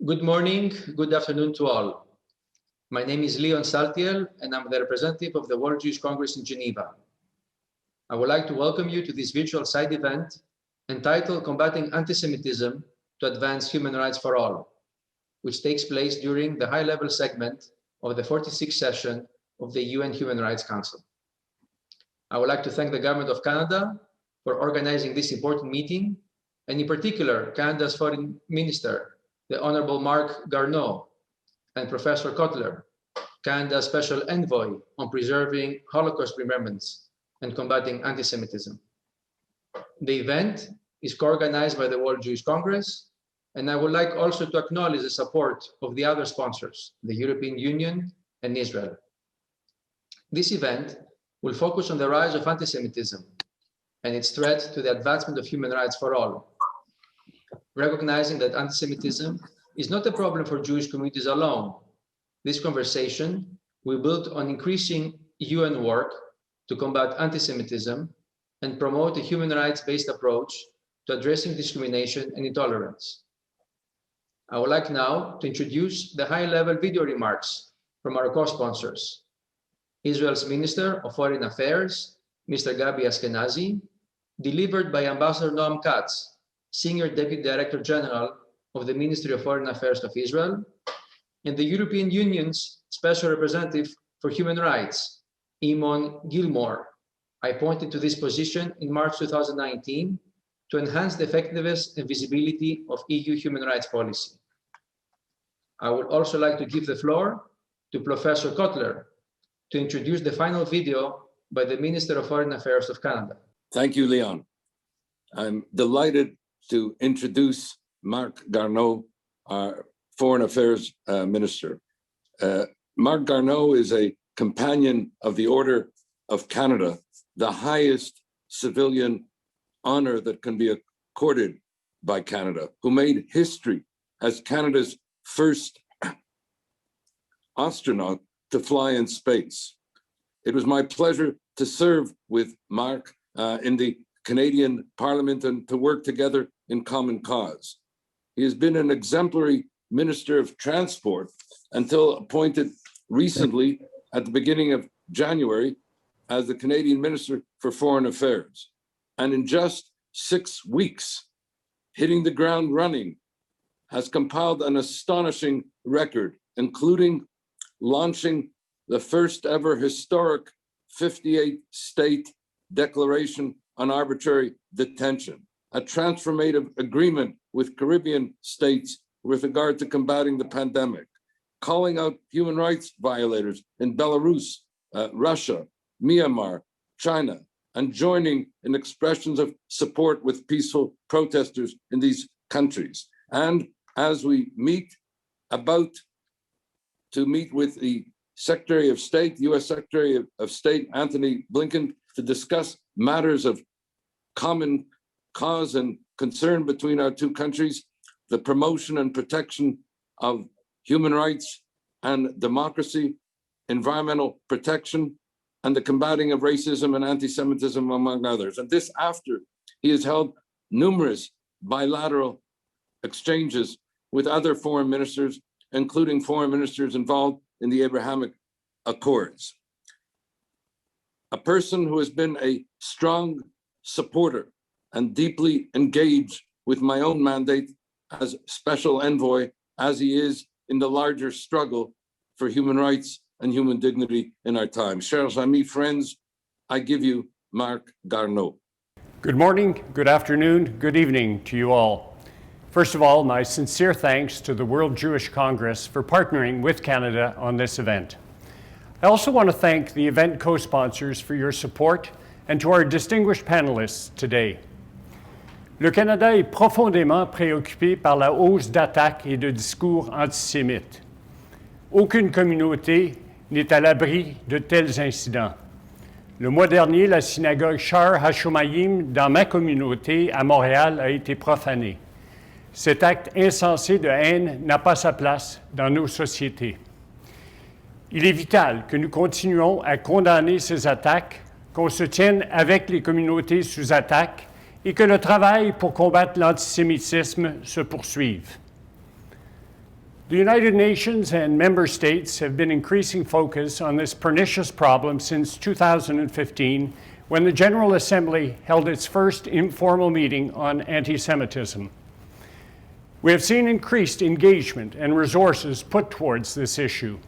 Good morning, good afternoon to all. My name is Saltiel, and I'm the representative of the World Jewish Congress in Geneva. I would like to welcome you to this virtual side event entitled Combating Anti-Semitism to Advance Human Rights for All, which takes place during the high-level segment of the 46th session of the UN Human Rights Council. I would like to thank the Government of Canada for organizing this important meeting, and in particular, Canada's Foreign Minister, the Honorable Marc Garneau, and Professor Cotler, Canada's Special Envoy on preserving Holocaust remembrance and combating anti-Semitism. The event is co-organized by the World Jewish Congress, and I would like also to acknowledge the support of the other sponsors, the European Union and Israel. This event will focus on the rise of anti-Semitism and its threat to the advancement of human rights for all, recognizing that anti-Semitism is not a problem for Jewish communities alone. This conversation will build on increasing UN work to combat anti-Semitism and promote a human rights-based approach to addressing discrimination and intolerance. I would like now to introduce the high-level video remarks from our co-sponsors, Israel's Minister of Foreign Affairs, Mr. Gabi Ashkenazi, delivered by Ambassador Noam Katz, Senior Deputy Director General of the Ministry of Foreign Affairs of Israel, and the European Union's Special Representative for Human Rights, Eamon Gilmore, appointed to this position in March 2019 to enhance the effectiveness and visibility of EU human rights policy. I would also like to give the floor to Professor Cotler to introduce the final video by the Minister of Foreign Affairs of Canada. Thank you, Leon. I'm delighted to introduce Marc Garneau, our Foreign Affairs Minister. Marc Garneau is a companion of the Order of Canada, the highest civilian honor that can be accorded by Canada, who made history as Canada's first astronaut to fly in space. It was my pleasure to serve with Marc in the Canadian Parliament and to work together in common cause. He has been an exemplary Minister of Transport until appointed recently at the beginning of January as the Canadian Minister for Foreign Affairs. And in just 6 weeks, hitting the ground running, has compiled an astonishing record, including launching the first ever historic 58-state declaration on arbitrary detention, a transformative agreement with Caribbean states with regard to combating the pandemic, calling out human rights violators in Belarus, Russia, Myanmar, China, and joining in expressions of support with peaceful protesters in these countries. And as we about to meet with the Secretary of State, U.S. Secretary of State, Antony Blinken, to discuss matters of common cause and concern between our two countries, the promotion and protection of human rights and democracy, environmental protection, and the combating of racism and anti-Semitism, among others. And this after he has held numerous bilateral exchanges with other foreign ministers, including foreign ministers involved in the Abrahamic Accords. A person who has been a strong supporter and deeply engaged with my own mandate as Special Envoy, as he is in the larger struggle for human rights and human dignity in our time. Chers amis, friends, I give you Marc Garneau. Good morning, good afternoon, good evening to you all. First of all, my sincere thanks to the World Jewish Congress for partnering with Canada on this event. I also want to thank the event co-sponsors for your support and to our distinguished panelists today. Le Canada est profondément préoccupé par la hausse d'attaques et de discours antisémites. Aucune communauté n'est à l'abri de tels incidents. Le mois dernier, la synagogue Shar HaShomayim dans ma communauté à Montréal a été profanée. Cet acte insensé de haine n'a pas sa place dans nos sociétés. Il est vital que nous continuions à condamner ces attaques, qu'on se tienne avec les communautés sous attaque et que le travail pour combattre l'antisémitisme se poursuive. The United Nations and member states have been increasing focus on this pernicious problem since 2015, when the General Assembly held its first informal meeting on anti-Semitism. We have seen increased engagement and resources put towards this issue.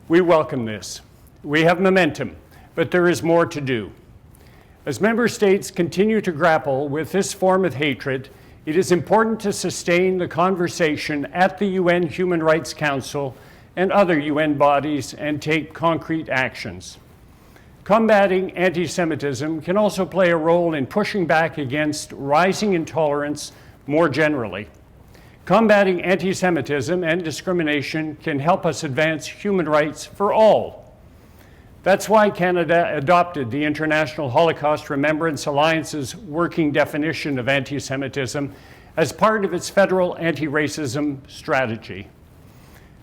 We welcome this. We have momentum, but there is more to do. As member states continue to grapple with this form of hatred, it is important to sustain the conversation at the UN Human Rights Council and other UN bodies and take concrete actions. Combating anti-Semitism can also play a role in pushing back against rising intolerance more generally. Combating anti-Semitism and discrimination can help us advance human rights for all. That's why Canada adopted the International Holocaust Remembrance Alliance's working definition of anti-Semitism as part of its federal anti-racism strategy.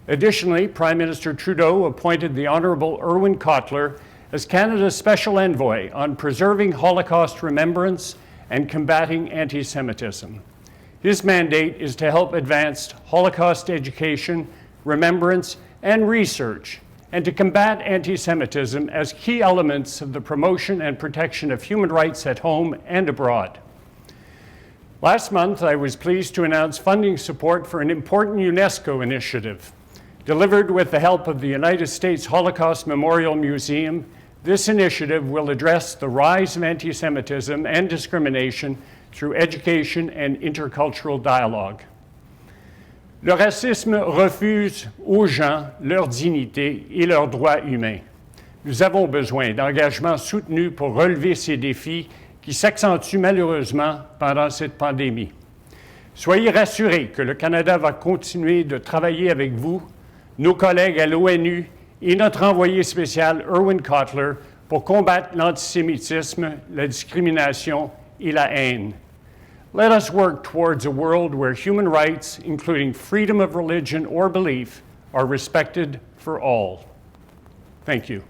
Additionally, Prime Minister Trudeau appointed the Honourable Irwin Cotler as Canada's Special Envoy on preserving Holocaust remembrance and combating anti-Semitism. His mandate is to help advance Holocaust education, remembrance, and research, and to combat anti-Semitism as key elements of the promotion and protection of human rights at home and abroad. Last month, I was pleased to announce funding support for an important UNESCO initiative. Delivered with the help of the United States Holocaust Memorial Museum, this initiative will address the rise of anti-Semitism and discrimination through education and intercultural dialogue. Le racisme refuse aux gens leur dignité et leurs droits humains. Nous avons besoin d'engagements soutenus pour relever ces défis qui s'accentuent malheureusement pendant cette pandémie. Soyez rassurés que le Canada va continuer de travailler avec vous, nos collègues à l'ONU et notre envoyé spécial Irwin Cotler pour combattre l'antisémitisme, la discrimination et la haine. Let us work towards a world where human rights, including freedom of religion or belief, are respected for all. Thank you.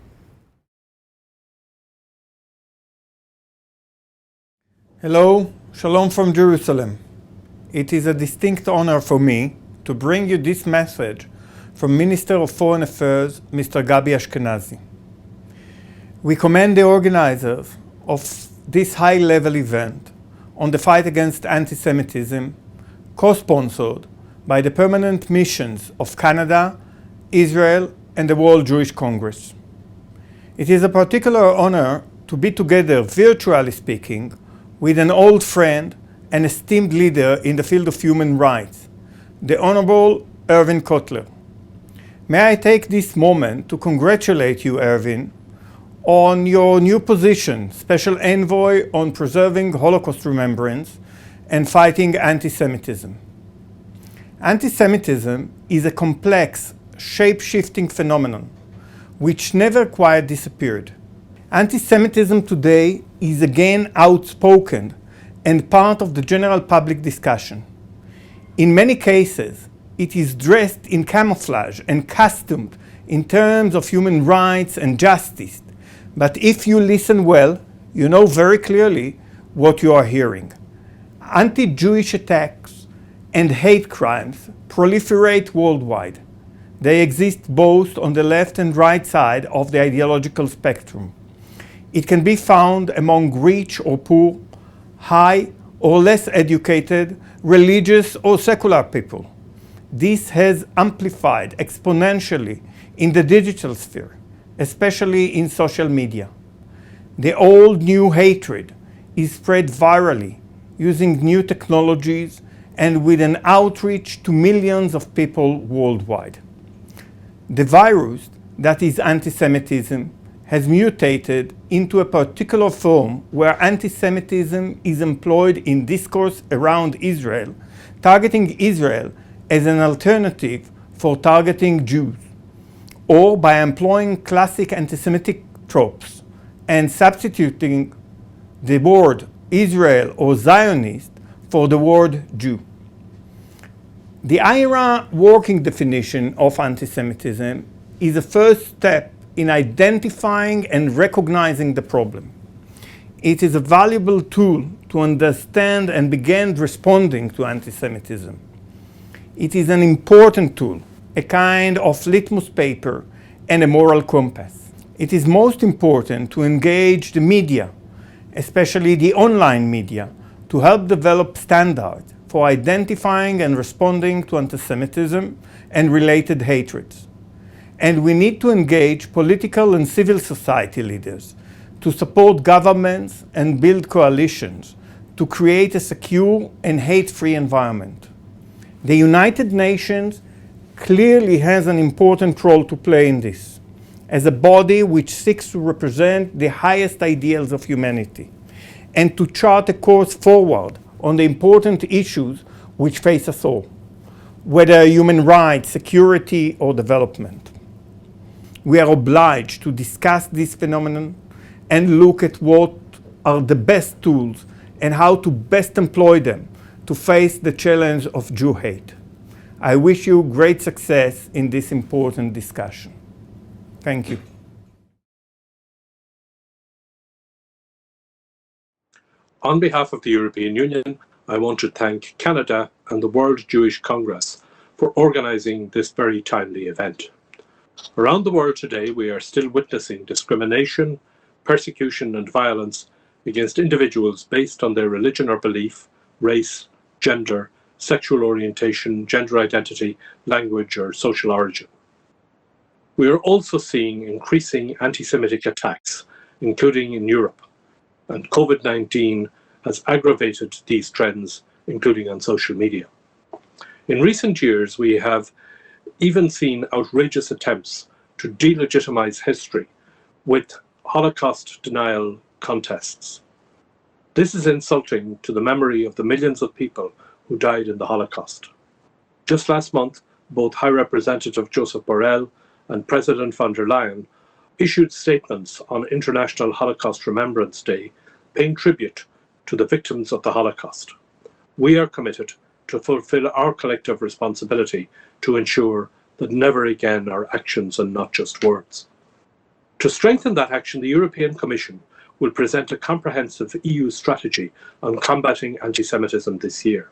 Hello, Shalom from Jerusalem. It is a distinct honor for me to bring you this message from Minister of Foreign Affairs, Mr. Gabi Ashkenazi. We commend the organizers of this high-level event on the fight against anti-Semitism, co-sponsored by the permanent missions of Canada, Israel, and the World Jewish Congress. It is a particular honor to be together, virtually speaking, with an old friend and esteemed leader in the field of human rights, the Honorable Irwin Cotler. May I take this moment to congratulate you, Irwin, on your new position, Special Envoy on preserving Holocaust remembrance and fighting anti-Semitism. Anti-Semitism is a complex, shape-shifting phenomenon which never quite disappeared. Anti-Semitism today is again outspoken and part of the general public discussion. In many cases, it is dressed in camouflage and costumed in terms of human rights and justice. But if you listen well, you know very clearly what you are hearing. Anti-Jewish attacks and hate crimes proliferate worldwide. They exist both on the left and right side of the ideological spectrum. It can be found among rich or poor, high or less educated, religious or secular people. This has amplified exponentially in the digital sphere, especially in social media. The old new hatred is spread virally using new technologies and with an outreach to millions of people worldwide. The virus that is anti-Semitism has mutated into a particular form where anti-Semitism is employed in discourse around Israel, targeting Israel as an alternative for targeting Jews, or by employing classic anti-Semitic tropes and substituting the word Israel or Zionist for the word Jew. The IHRA working definition of anti-Semitism is a first step in identifying and recognizing the problem. It is a valuable tool to understand and begin responding to anti-Semitism. It is an important tool a kind of litmus paper and a moral compass. It is most important to engage the media, especially the online media, to help develop standards for identifying and responding to anti-Semitism and related hatreds. And we need to engage political and civil society leaders to support governments and build coalitions to create a secure and hate-free environment. The United Nations clearly has an important role to play in this, as a body which seeks to represent the highest ideals of humanity and to chart a course forward on the important issues which face us all, whether human rights, security, or development. We are obliged to discuss this phenomenon and look at what are the best tools and how to best employ them to face the challenge of Jew hate. I wish you great success in this important discussion. Thank you. On behalf of the European Union, I want to thank Canada and the World Jewish Congress for organizing this very timely event. Around the world today, we are still witnessing discrimination, persecution, and violence against individuals based on their religion or belief, race, gender, sexual orientation, gender identity, language, or social origin. We are also seeing increasing anti-Semitic attacks, including in Europe, and COVID-19 has aggravated these trends, including on social media. In recent years, we have even seen outrageous attempts to delegitimize history with Holocaust denial contests. This is insulting to the memory of the millions of people who died in the Holocaust. Just last month, both High Representative Joseph Borrell and President von der Leyen issued statements on International Holocaust Remembrance Day, paying tribute to the victims of the Holocaust. We are committed to fulfill our collective responsibility to ensure that never again are actions and not just words. To strengthen that action, the European Commission will present a comprehensive EU strategy on combating anti-Semitism this year.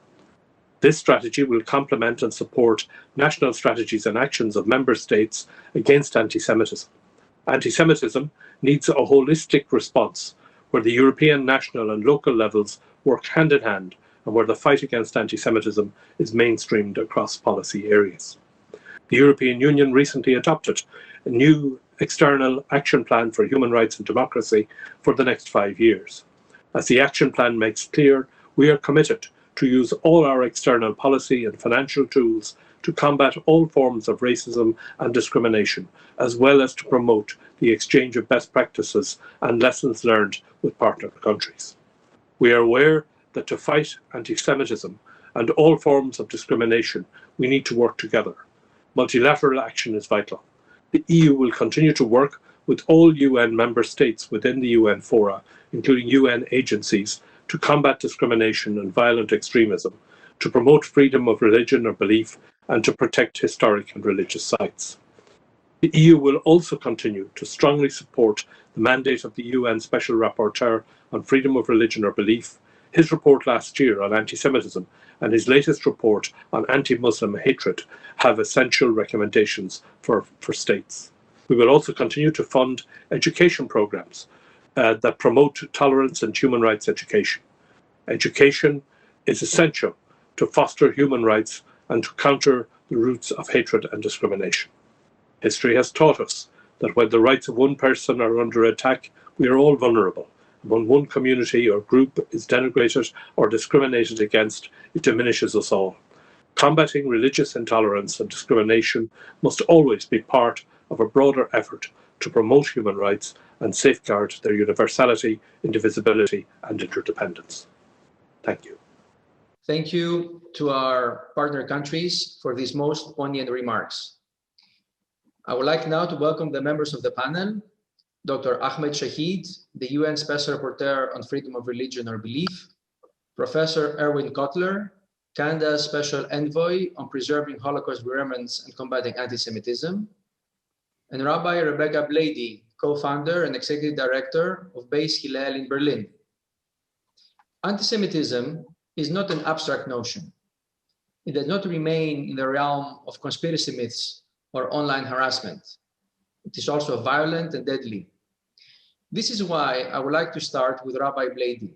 This strategy will complement and support national strategies and actions of member states against anti-Semitism. Anti-Semitism needs a holistic response where the European, national and local levels work hand in hand and where the fight against anti-Semitism is mainstreamed across policy areas. The European Union recently adopted a new external action plan for human rights and democracy for the next 5 years. As the action plan makes clear, we are committed to use all our external policy and financial tools to combat all forms of racism and discrimination, as well as to promote the exchange of best practices and lessons learned with partner countries. We are aware that to fight anti-Semitism and all forms of discrimination, we need to work together. Multilateral action is vital. The EU will continue to work with all UN member states within the UN fora, including UN agencies, to combat discrimination and violent extremism, to promote freedom of religion or belief, and to protect historic and religious sites. The EU will also continue to strongly support the mandate of the UN Special Rapporteur on freedom of religion or belief, his report last year on anti-Semitism, and his latest report on anti-Muslim hatred have essential recommendations for states. We will also continue to fund education programs that promote tolerance and human rights education. Education is essential to foster human rights and to counter the roots of hatred and discrimination. History has taught us that when the rights of one person are under attack, we are all vulnerable. When one community or group is denigrated or discriminated against, it diminishes us all. Combating religious intolerance and discrimination must always be part of a broader effort to promote human rights and safeguard their universality, indivisibility, and interdependence. Thank you. Thank you to our partner countries for these most poignant remarks. I would like now to welcome the members of the panel, Dr. Ahmed Shaheed, the UN Special Rapporteur on Freedom of Religion or Belief, Professor Irwin Cotler, Canada's Special Envoy on Preserving Holocaust Remembrance and Combating Anti-Semitism, and Rabbi Rebecca Blady, co-founder and executive director of Base Hillel in Berlin. Anti-Semitism is not an abstract notion. It does not remain in the realm of conspiracy myths or online harassment. It is also violent and deadly. This is why I would like to start with Rabbi Blady.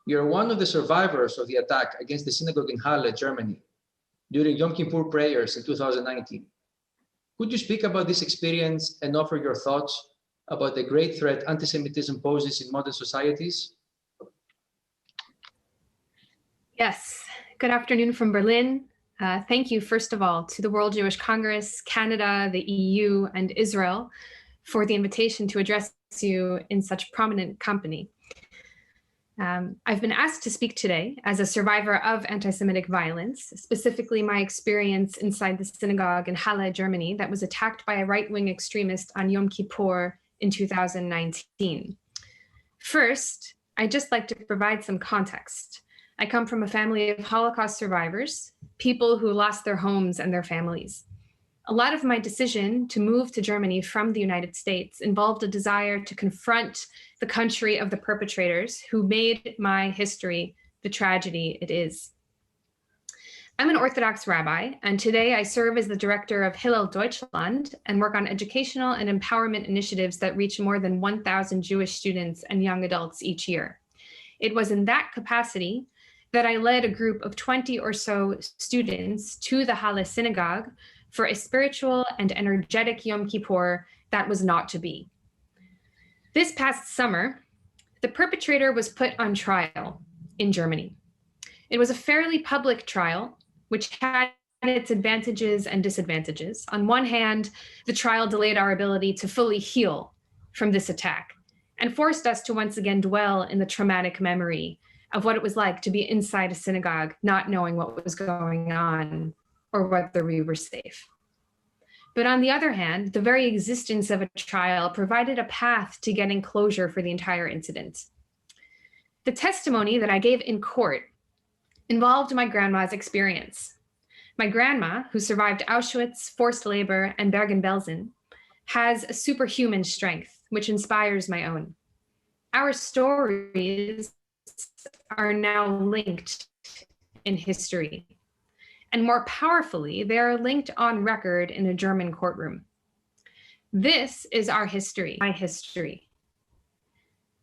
You are one of the survivors of the attack against the synagogue in Halle, Germany, during Yom Kippur prayers in 2019. Could you speak about this experience and offer your thoughts about the great threat anti-Semitism poses in modern societies? Yes. Good afternoon from Berlin. Thank you, first of all, to the World Jewish Congress, Canada, the EU, and Israel for the invitation to address you in such prominent company. I've been asked to speak today as a survivor of anti-Semitic violence, specifically my experience inside the synagogue in Halle, Germany, that was attacked by a right-wing extremist on Yom Kippur in 2019. First, I'd just like to provide some context. I come from a family of Holocaust survivors, people who lost their homes and their families. A lot of my decision to move to Germany from the United States involved a desire to confront the country of the perpetrators who made my history the tragedy it is. I'm an Orthodox rabbi, and today I serve as the director of Hillel Deutschland and work on educational and empowerment initiatives that reach more than 1,000 Jewish students and young adults each year. It was in that capacity that I led a group of 20 or so students to the Halle synagogue for a spiritual and energetic Yom Kippur that was not to be. This past summer, the perpetrator was put on trial in Germany. It was a fairly public trial, which had its advantages and disadvantages. On one hand, the trial delayed our ability to fully heal from this attack and forced us to once again dwell in the traumatic memory of what it was like to be inside a synagogue, not knowing what was going on or whether we were safe. But on the other hand, the very existence of a trial provided a path to getting closure for the entire incident. The testimony that I gave in court involved my grandma's experience. My grandma, who survived Auschwitz, forced labor, and Bergen-Belsen, has a superhuman strength, which inspires my own. Our stories are now linked in history. And more powerfully, they are linked on record in a German courtroom. This is our history, my history.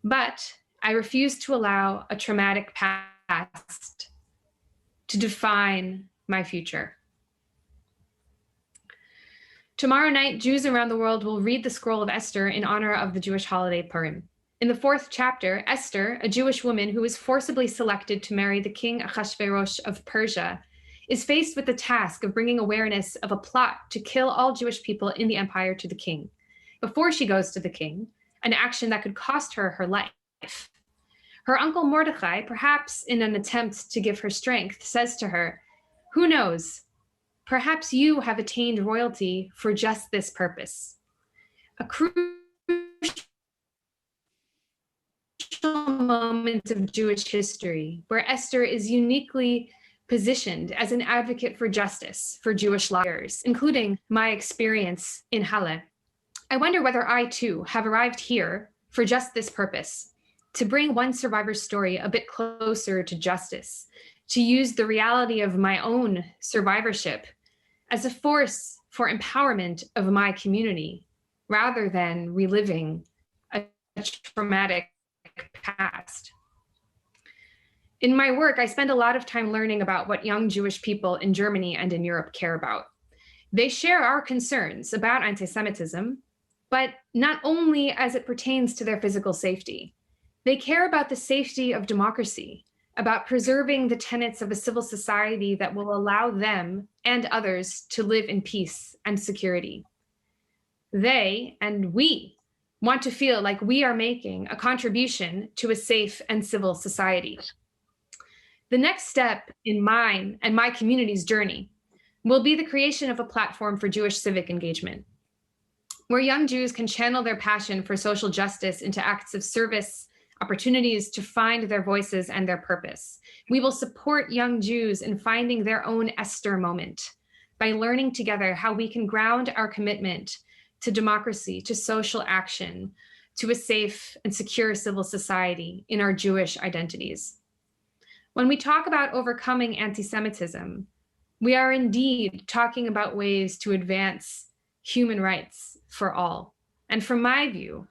But I refuse to allow a traumatic past to define my future. Tomorrow night, Jews around the world will read the scroll of Esther in honor of the Jewish holiday Purim. In the 4th chapter, Esther, a Jewish woman who was forcibly selected to marry the king Ahasuerus of Persia, is faced with the task of bringing awareness of a plot to kill all Jewish people in the empire to the king. Before she goes to the king, an action that could cost her her life. Her uncle Mordechai, perhaps in an attempt to give her strength, says to her, "Who knows? Perhaps you have attained royalty for just this purpose." A crucial moment of Jewish history where Esther is uniquely positioned as an advocate for justice for Jewish liars, including my experience in Halle. I wonder whether I too have arrived here for just this purpose, to bring one survivor's story a bit closer to justice, to use the reality of my own survivorship as a force for empowerment of my community, rather than reliving a traumatic past. In my work, I spend a lot of time learning about what young Jewish people in Germany and in Europe care about. They share our concerns about anti-Semitism, but not only as it pertains to their physical safety. They care about the safety of democracy, about preserving the tenets of a civil society that will allow them and others to live in peace and security. They and we want to feel like we are making a contribution to a safe and civil society. The next step in mine and my community's journey will be the creation of a platform for Jewish civic engagement, where young Jews can channel their passion for social justice into acts of service, opportunities to find their voices and their purpose. We will support young Jews in finding their own Esther moment by learning together how we can ground our commitment to democracy, to social action, to a safe and secure civil society in our Jewish identities. When we talk about overcoming anti-Semitism, We are indeed talking about ways to advance human rights for all. And from my view,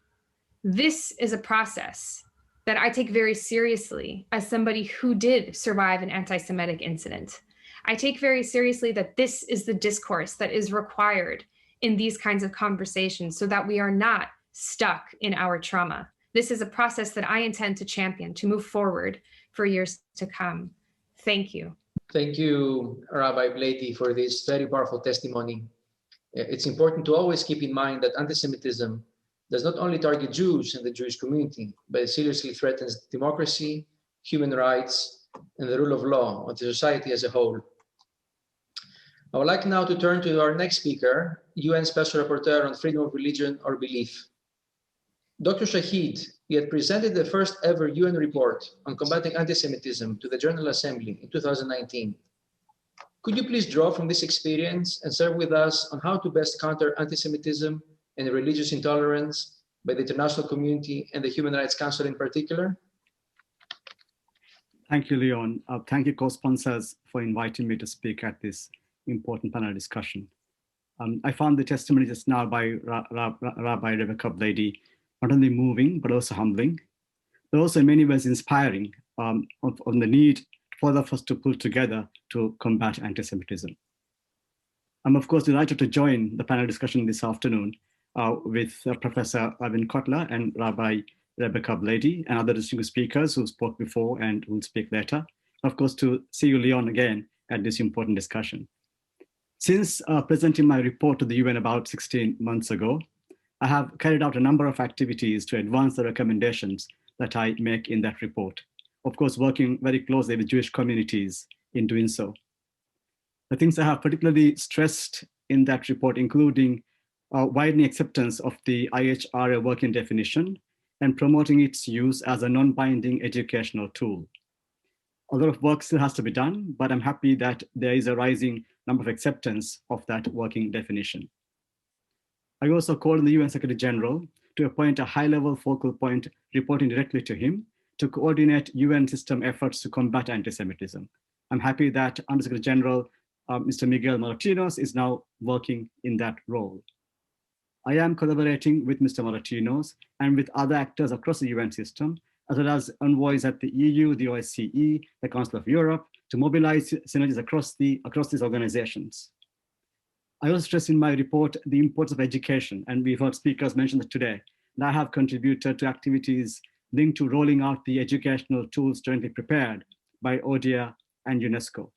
this is a process that I take very seriously as somebody who did survive an anti-Semitic incident. I take very seriously that this is the discourse that is required in these kinds of conversations so that we are not stuck in our trauma. This is a process that I intend to champion, to move forward for years to come. Thank you. Thank you, Rabbi Blady, for this very powerful testimony. It's important to always keep in mind that anti-Semitism does not only target Jews and the Jewish community, but it seriously threatens democracy, human rights, and the rule of law of the society as a whole. I would like now to turn to our next speaker, UN Special Rapporteur on Freedom of Religion or Belief. Dr. Shaheed, he had presented the first ever UN report on combating anti-Semitism to the General Assembly in 2019. Could you please draw from this experience and share with us on how to best counter anti-Semitism and religious intolerance by the international community and the Human Rights Council in particular? Thank you, Leon. Thank you, co-sponsors, for inviting me to speak at this important panel discussion. I found the testimony just now by Rabbi Rebecca Blady not only moving, but also humbling, but also in many ways inspiring on the need for all of us to pull together to combat anti-Semitism. I'm of course delighted to join the panel discussion this afternoon with Professor Irwin Cotler and Rabbi Rebecca Blady and other distinguished speakers who spoke before and will speak later. Of course, to see you, Leon, again at this important discussion. Since presenting my report to the UN about 16 months ago, I have carried out a number of activities to advance the recommendations that I make in that report. Of course, working very closely with Jewish communities in doing so. The things I have particularly stressed in that report, including widening acceptance of the IHRA working definition and promoting its use as a non-binding educational tool. A lot of work still has to be done, but I'm happy that there is a rising number of acceptance of that working definition. I also called on the UN Secretary General to appoint a high-level focal point reporting directly to him to coordinate UN system efforts to combat anti-Semitism. I'm happy that Under-Secretary General Mr. Miguel Moratinos is now working in that role. I am collaborating with Mr. Moratinos and with other actors across the UN system, as well as envoys at the EU, the OSCE, the Council of Europe, to mobilize synergies across these organizations. I also stress in my report the importance of education, and we've heard speakers mention that today, and I have contributed to activities linked to rolling out the educational tools jointly prepared by ODIHR and UNESCO.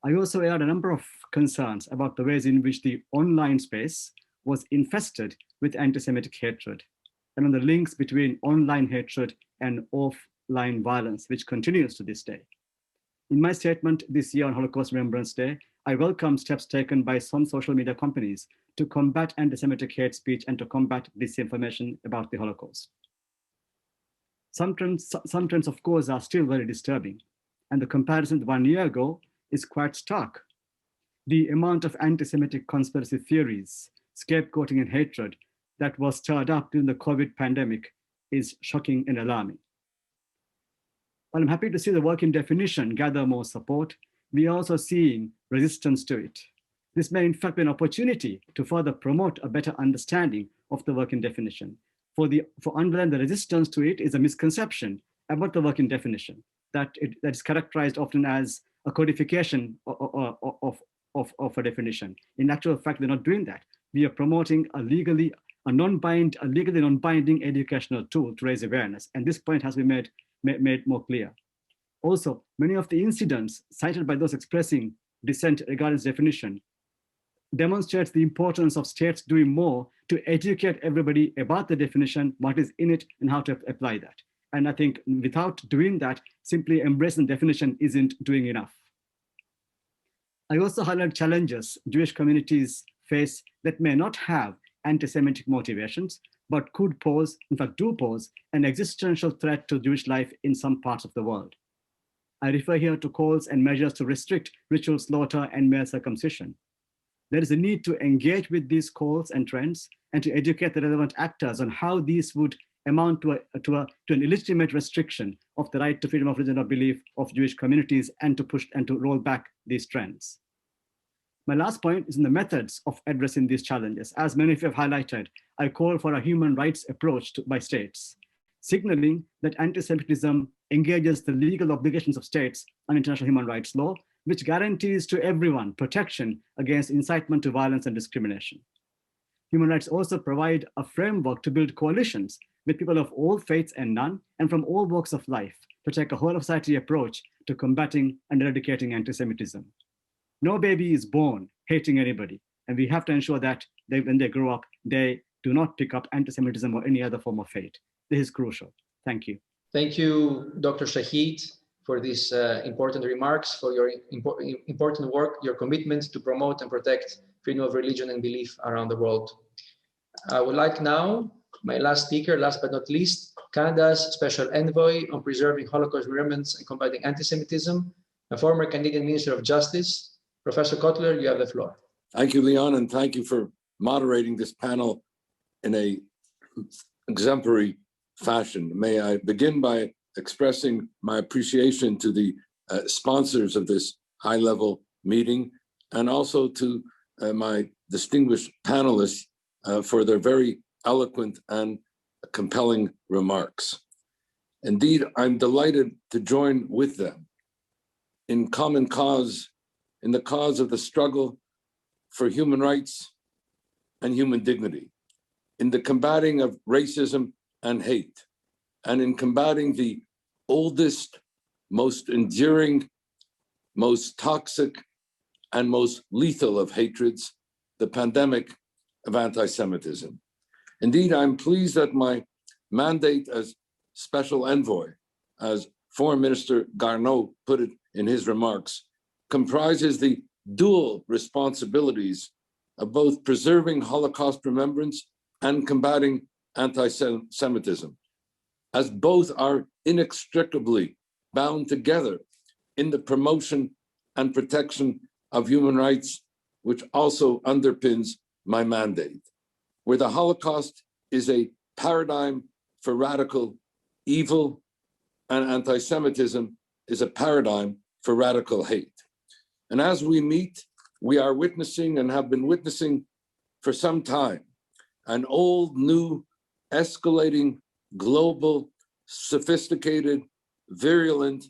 I also aired a number of concerns about the ways in which the online space was infested with anti-Semitic hatred, and on the links between online hatred and offline violence, which continues to this day. In my statement this year on Holocaust Remembrance Day, I welcome steps taken by some social media companies to combat anti-Semitic hate speech and to combat disinformation about the Holocaust. Some trends, of course, are still very disturbing, and the comparison with 1 year ago is quite stark. The amount of anti-Semitic conspiracy theories, scapegoating and hatred that was stirred up during the COVID pandemic is shocking and alarming. While I'm happy to see the working definition gather more support, we are also seeing resistance to it. This may in fact be an opportunity to further promote a better understanding of the working definition. For underlying the resistance to it is a misconception about the working definition, that is characterized often as a codification of a definition. In actual fact, we're not doing that. We are promoting a legally non-binding educational tool to raise awareness, and this point has been made more clear. Also, many of the incidents cited by those expressing dissent regarding this definition demonstrates the importance of states doing more to educate everybody about the definition, what is in it, and how to apply that. And I think without doing that, simply embracing the definition isn't doing enough. I also highlight challenges Jewish communities face that may not have anti-Semitic motivations, but could pose, in fact do pose, an existential threat to Jewish life in some parts of the world. I refer here to calls and measures to restrict ritual slaughter and male circumcision. There is a need to engage with these calls and trends and to educate the relevant actors on how these would amount to an illegitimate restriction of the right to freedom of religion or belief of Jewish communities, and to roll back these trends. My last point is in the methods of addressing these challenges. As many of you have highlighted, I call for a human rights approach by states, signaling that anti-Semitism engages the legal obligations of states on international human rights law, which guarantees to everyone protection against incitement to violence and discrimination. Human rights also provide a framework to build coalitions with people of all faiths and none, and from all walks of life, to take a whole of society approach to combating and eradicating anti-Semitism. No baby is born hating anybody, and we have to ensure that when they grow up, they do not pick up anti-Semitism or any other form of hate. This is crucial. Thank you. Thank you, Dr. Shaheed, for these important remarks, for your important work, your commitment to promote and protect freedom of religion and belief around the world. I would like now, my last speaker, last but not least, Canada's Special Envoy on Preserving Holocaust Remembrance and Combating Anti-Semitism, a former Canadian Minister of Justice. Professor Cotler, you have the floor. Thank you, Leon, and thank you for moderating this panel in an exemplary fashion. May I begin by expressing my appreciation to the sponsors of this high-level meeting, and also to my distinguished panelists for their very eloquent and compelling remarks. Indeed, I'm delighted to join with them in common cause, in the cause of the struggle for human rights and human dignity, in the combating of racism and hate, and in combating the oldest, most enduring, most toxic, and most lethal of hatreds, the pandemic of anti-Semitism. Indeed, I'm pleased that my mandate as Special Envoy, as Foreign Minister Garneau put it in his remarks, comprises the dual responsibilities of both preserving Holocaust remembrance and combating anti-Semitism, as both are inextricably bound together in the promotion and protection of human rights, which also underpins my mandate, where the Holocaust is a paradigm for radical evil and anti-Semitism is a paradigm for radical hate. And as we meet, we are witnessing and have been witnessing for some time an old, new, escalating, global, sophisticated, virulent,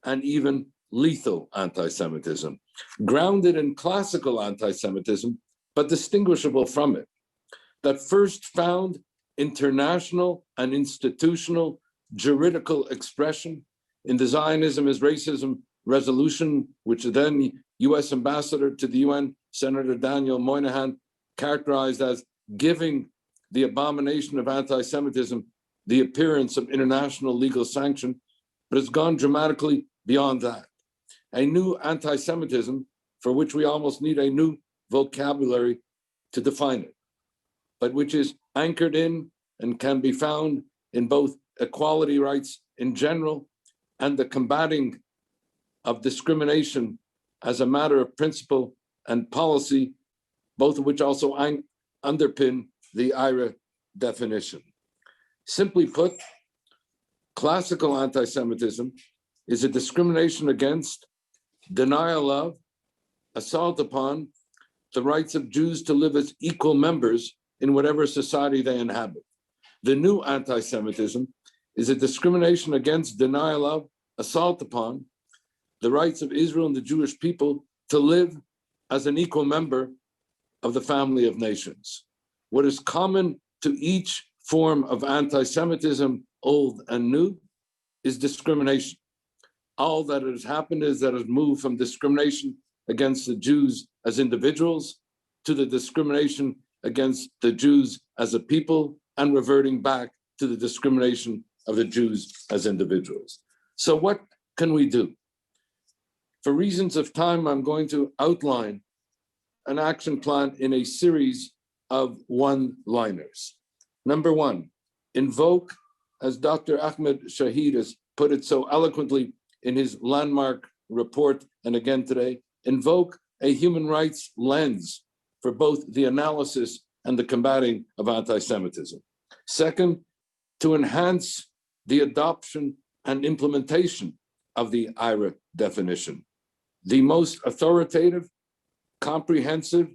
and even lethal anti-Semitism, grounded in classical anti-Semitism, but distinguishable from it, that first found international and institutional juridical expression in the Zionism is Racism resolution, which then US Ambassador to the UN, Senator Daniel Moynihan, characterized as giving the abomination of anti-Semitism the appearance of international legal sanction, but has gone dramatically beyond that. A new anti-Semitism for which we almost need a new vocabulary to define it, but which is anchored in and can be found in both equality rights in general and the combating of discrimination as a matter of principle and policy, both of which also underpin the IRA definition. Simply put, classical anti-Semitism is a discrimination against, denial of, assault upon the rights of Jews to live as equal members in whatever society they inhabit. The new anti-Semitism is a discrimination against, denial of, assault upon the rights of Israel and the Jewish people to live as an equal member of the family of nations. What is common to each form of anti-Semitism, old and new, is discrimination. All that has happened is that it has moved from discrimination against the Jews as individuals to the discrimination against the Jews as a people, and reverting back to the discrimination of the Jews as individuals. So what can we do? For reasons of time, I'm going to outline an action plan in a series of one-liners. Number one, invoke, as Dr. Ahmed Shaheed has put it so eloquently in his landmark report, and again today, invoke a human rights lens for both the analysis and the combating of anti-Semitism. Second, to enhance the adoption and implementation of the IRA definition, the most authoritative, comprehensive,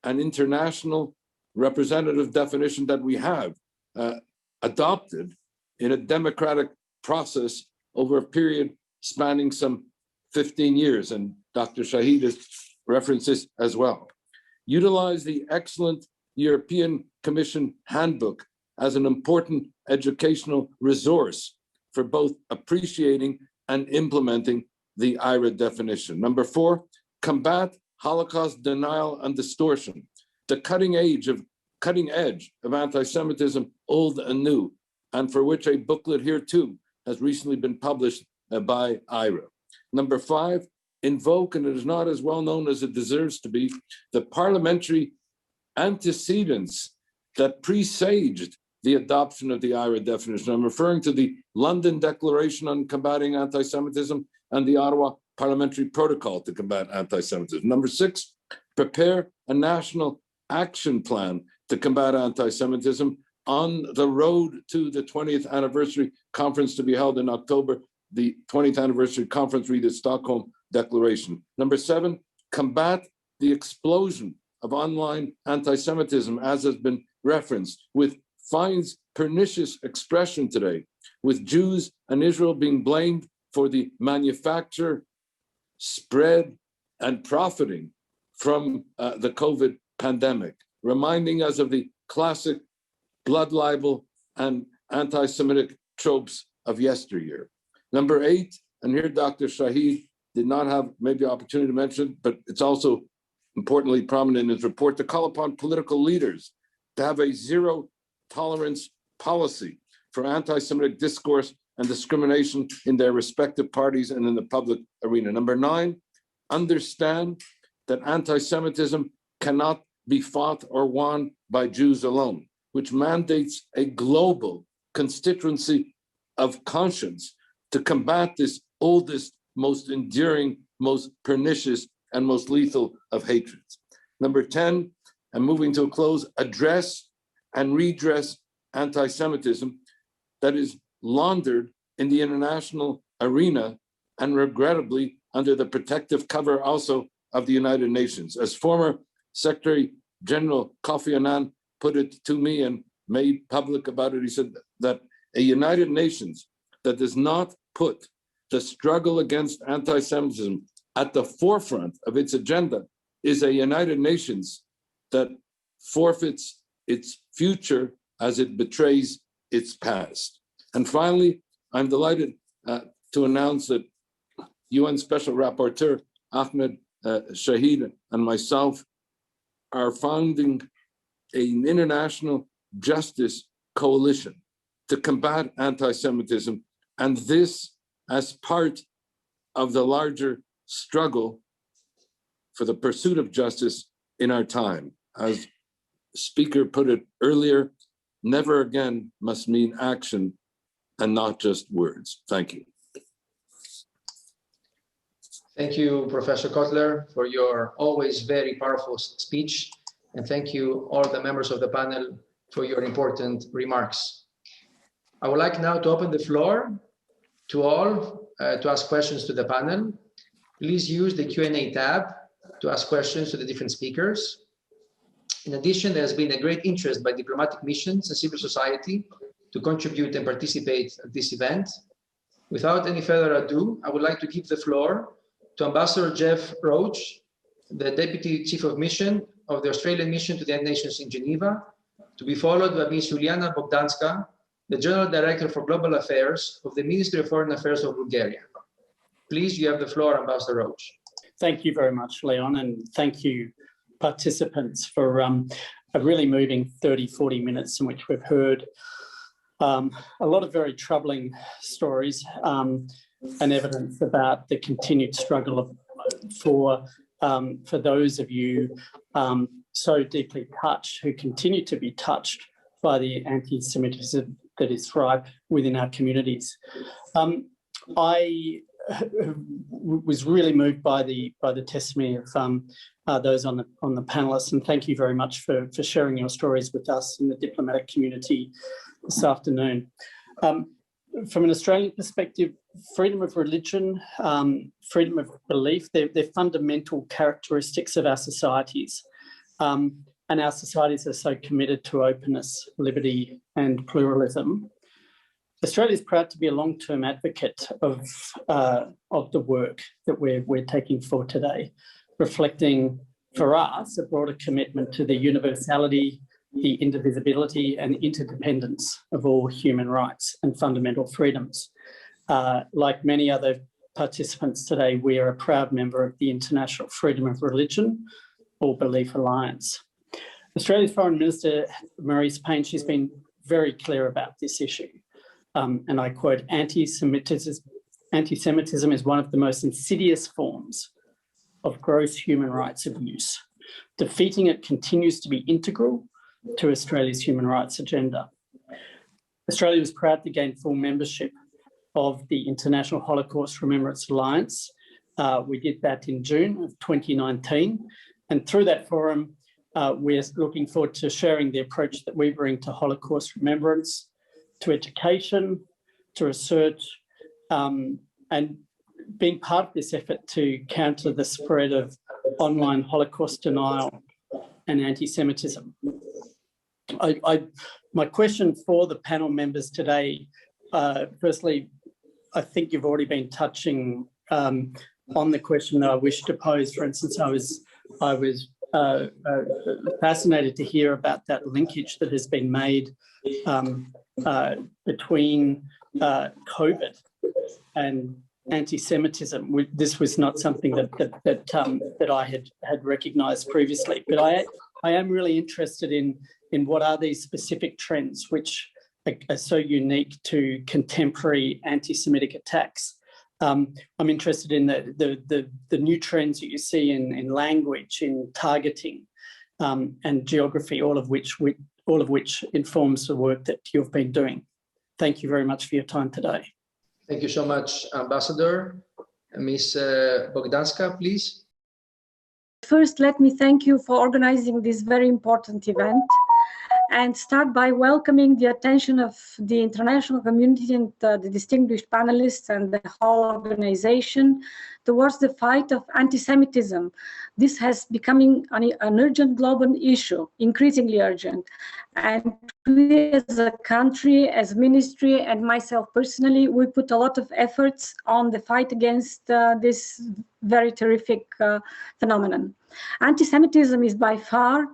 and international representative definition that we have adopted in a democratic process over a period spanning some 15 years, and Dr. Shaheed has referenced this as well. Utilize the excellent European Commission handbook as an important educational resource for both appreciating and implementing the IRA definition. Number 4, combat Holocaust denial and distortion, the cutting edge of anti-Semitism, old and new, and for which a booklet here too has recently been published by IRA. Number 5, invoke, and it is not as well known as it deserves to be, the parliamentary antecedents that presaged the adoption of the IRA definition. I'm referring to the London Declaration on Combating Anti-Semitism and the Ottawa Parliamentary Protocol to Combat Anti-Semitism. Number 6, prepare a national action plan to combat anti-Semitism on the road to the 20th anniversary conference to be held in October. The 20th anniversary conference, read the Stockholm Declaration. Number 7, combat the explosion of online anti-Semitism, as has been referenced, with finds pernicious expression today, with Jews and Israel being blamed for the manufacture, spread, and profiting from the COVID pandemic, reminding us of the classic blood libel and anti-Semitic tropes of yesteryear. Number 8, and here Dr. Shaheed did not have maybe opportunity to mention, but it's also importantly prominent in his report, to call upon political leaders to have a zero tolerance policy for anti-Semitic discourse and discrimination in their respective parties and in the public arena. Number 9, understand that anti-Semitism cannot be fought or won by Jews alone, which mandates a global constituency of conscience to combat this oldest, most enduring, most pernicious, and most lethal of hatreds. Number 10, and moving to a close, address and redress anti-Semitism that is laundered in the international arena and regrettably under the protective cover also of the United Nations. As former Secretary General Kofi Annan put it to me and made public about it, he said that a United Nations that does not put the struggle against anti-Semitism at the forefront of its agenda is a United Nations that forfeits its future as it betrays its past. And finally, I'm delighted to announce that UN Special Rapporteur Ahmed, Shaheed, and myself are founding an international justice coalition to combat anti-Semitism, and this as part of the larger struggle for the pursuit of justice in our time. As Speaker put it earlier, never again must mean action and not just words. Thank you. Thank you, Professor Cotler, for your always very powerful speech. And thank you, all the members of the panel, for your important remarks. I would like now to open the floor to all to ask questions to the panel. Please use the Q&A tab to ask questions to the different speakers. In addition, there has been a great interest by diplomatic missions and civil society to contribute and participate at this event. Without any further ado, I would like to give the floor to Ambassador Jeff Roach, the Deputy Chief of Mission of the Australian Mission to the United Nations in Geneva, to be followed by Ms. Juliana Bogdanska, the General Director for Global Affairs of the Ministry of Foreign Affairs of Bulgaria. Please, you have the floor, Ambassador Roach. Thank you very much, Leon, and thank you, participants, for a really moving 30, 40 minutes in which we've heard a lot of very troubling stories and evidence about the continued struggle for those of you so deeply touched, who continue to be touched by the anti-Semitism that is rife within our communities. I was really moved by the testimony of those on the panelists, and thank you very much for sharing your stories with us in the diplomatic community this afternoon. From an Australian perspective, freedom of religion, freedom of belief, they're fundamental characteristics of our societies. And our societies are so committed to openness, liberty, and pluralism. Australia is proud to be a long-term advocate of the work that we're taking forward today, reflecting for us a broader commitment to the universality, the indivisibility and interdependence of all human rights and fundamental freedoms. Like many other participants today, we are a proud member of the International Freedom of Religion or Belief Alliance. Australia's Foreign Minister, Marise Payne, she's been very clear about this issue. And I quote, anti-Semitism is one of the most insidious forms of gross human rights abuse. Defeating it continues to be integral to Australia's human rights agenda. Australia was proud to gain full membership of the International Holocaust Remembrance Alliance. We did that in June of 2019. And through that forum, we're looking forward to sharing the approach that we bring to Holocaust remembrance, to education, to research, and being part of this effort to counter the spread of online Holocaust denial and anti-Semitism. My question for the panel members today, firstly, I think you've already been touching on the question that I wish to pose. For instance, I was fascinated to hear about that linkage that has been made between COVID and anti-Semitism. This was not something that I had recognised previously, but I am really interested in what are these specific trends which are so unique to contemporary anti-Semitic attacks. I'm interested in the new trends that you see in language, in targeting, and geography, all of which informs the work that you've been doing. Thank you very much for your time today. Thank you so much, Ambassador. Ms. Bogdanska, please. First, let me thank you for organizing this very important event and start by welcoming the attention of the international community and the distinguished panelists and the whole organization towards the fight of anti-Semitism. This has becoming an urgent global issue, increasingly urgent. And we as a country, as ministry, and myself personally, we put a lot of efforts on the fight against this very terrific phenomenon. Anti-Semitism is by far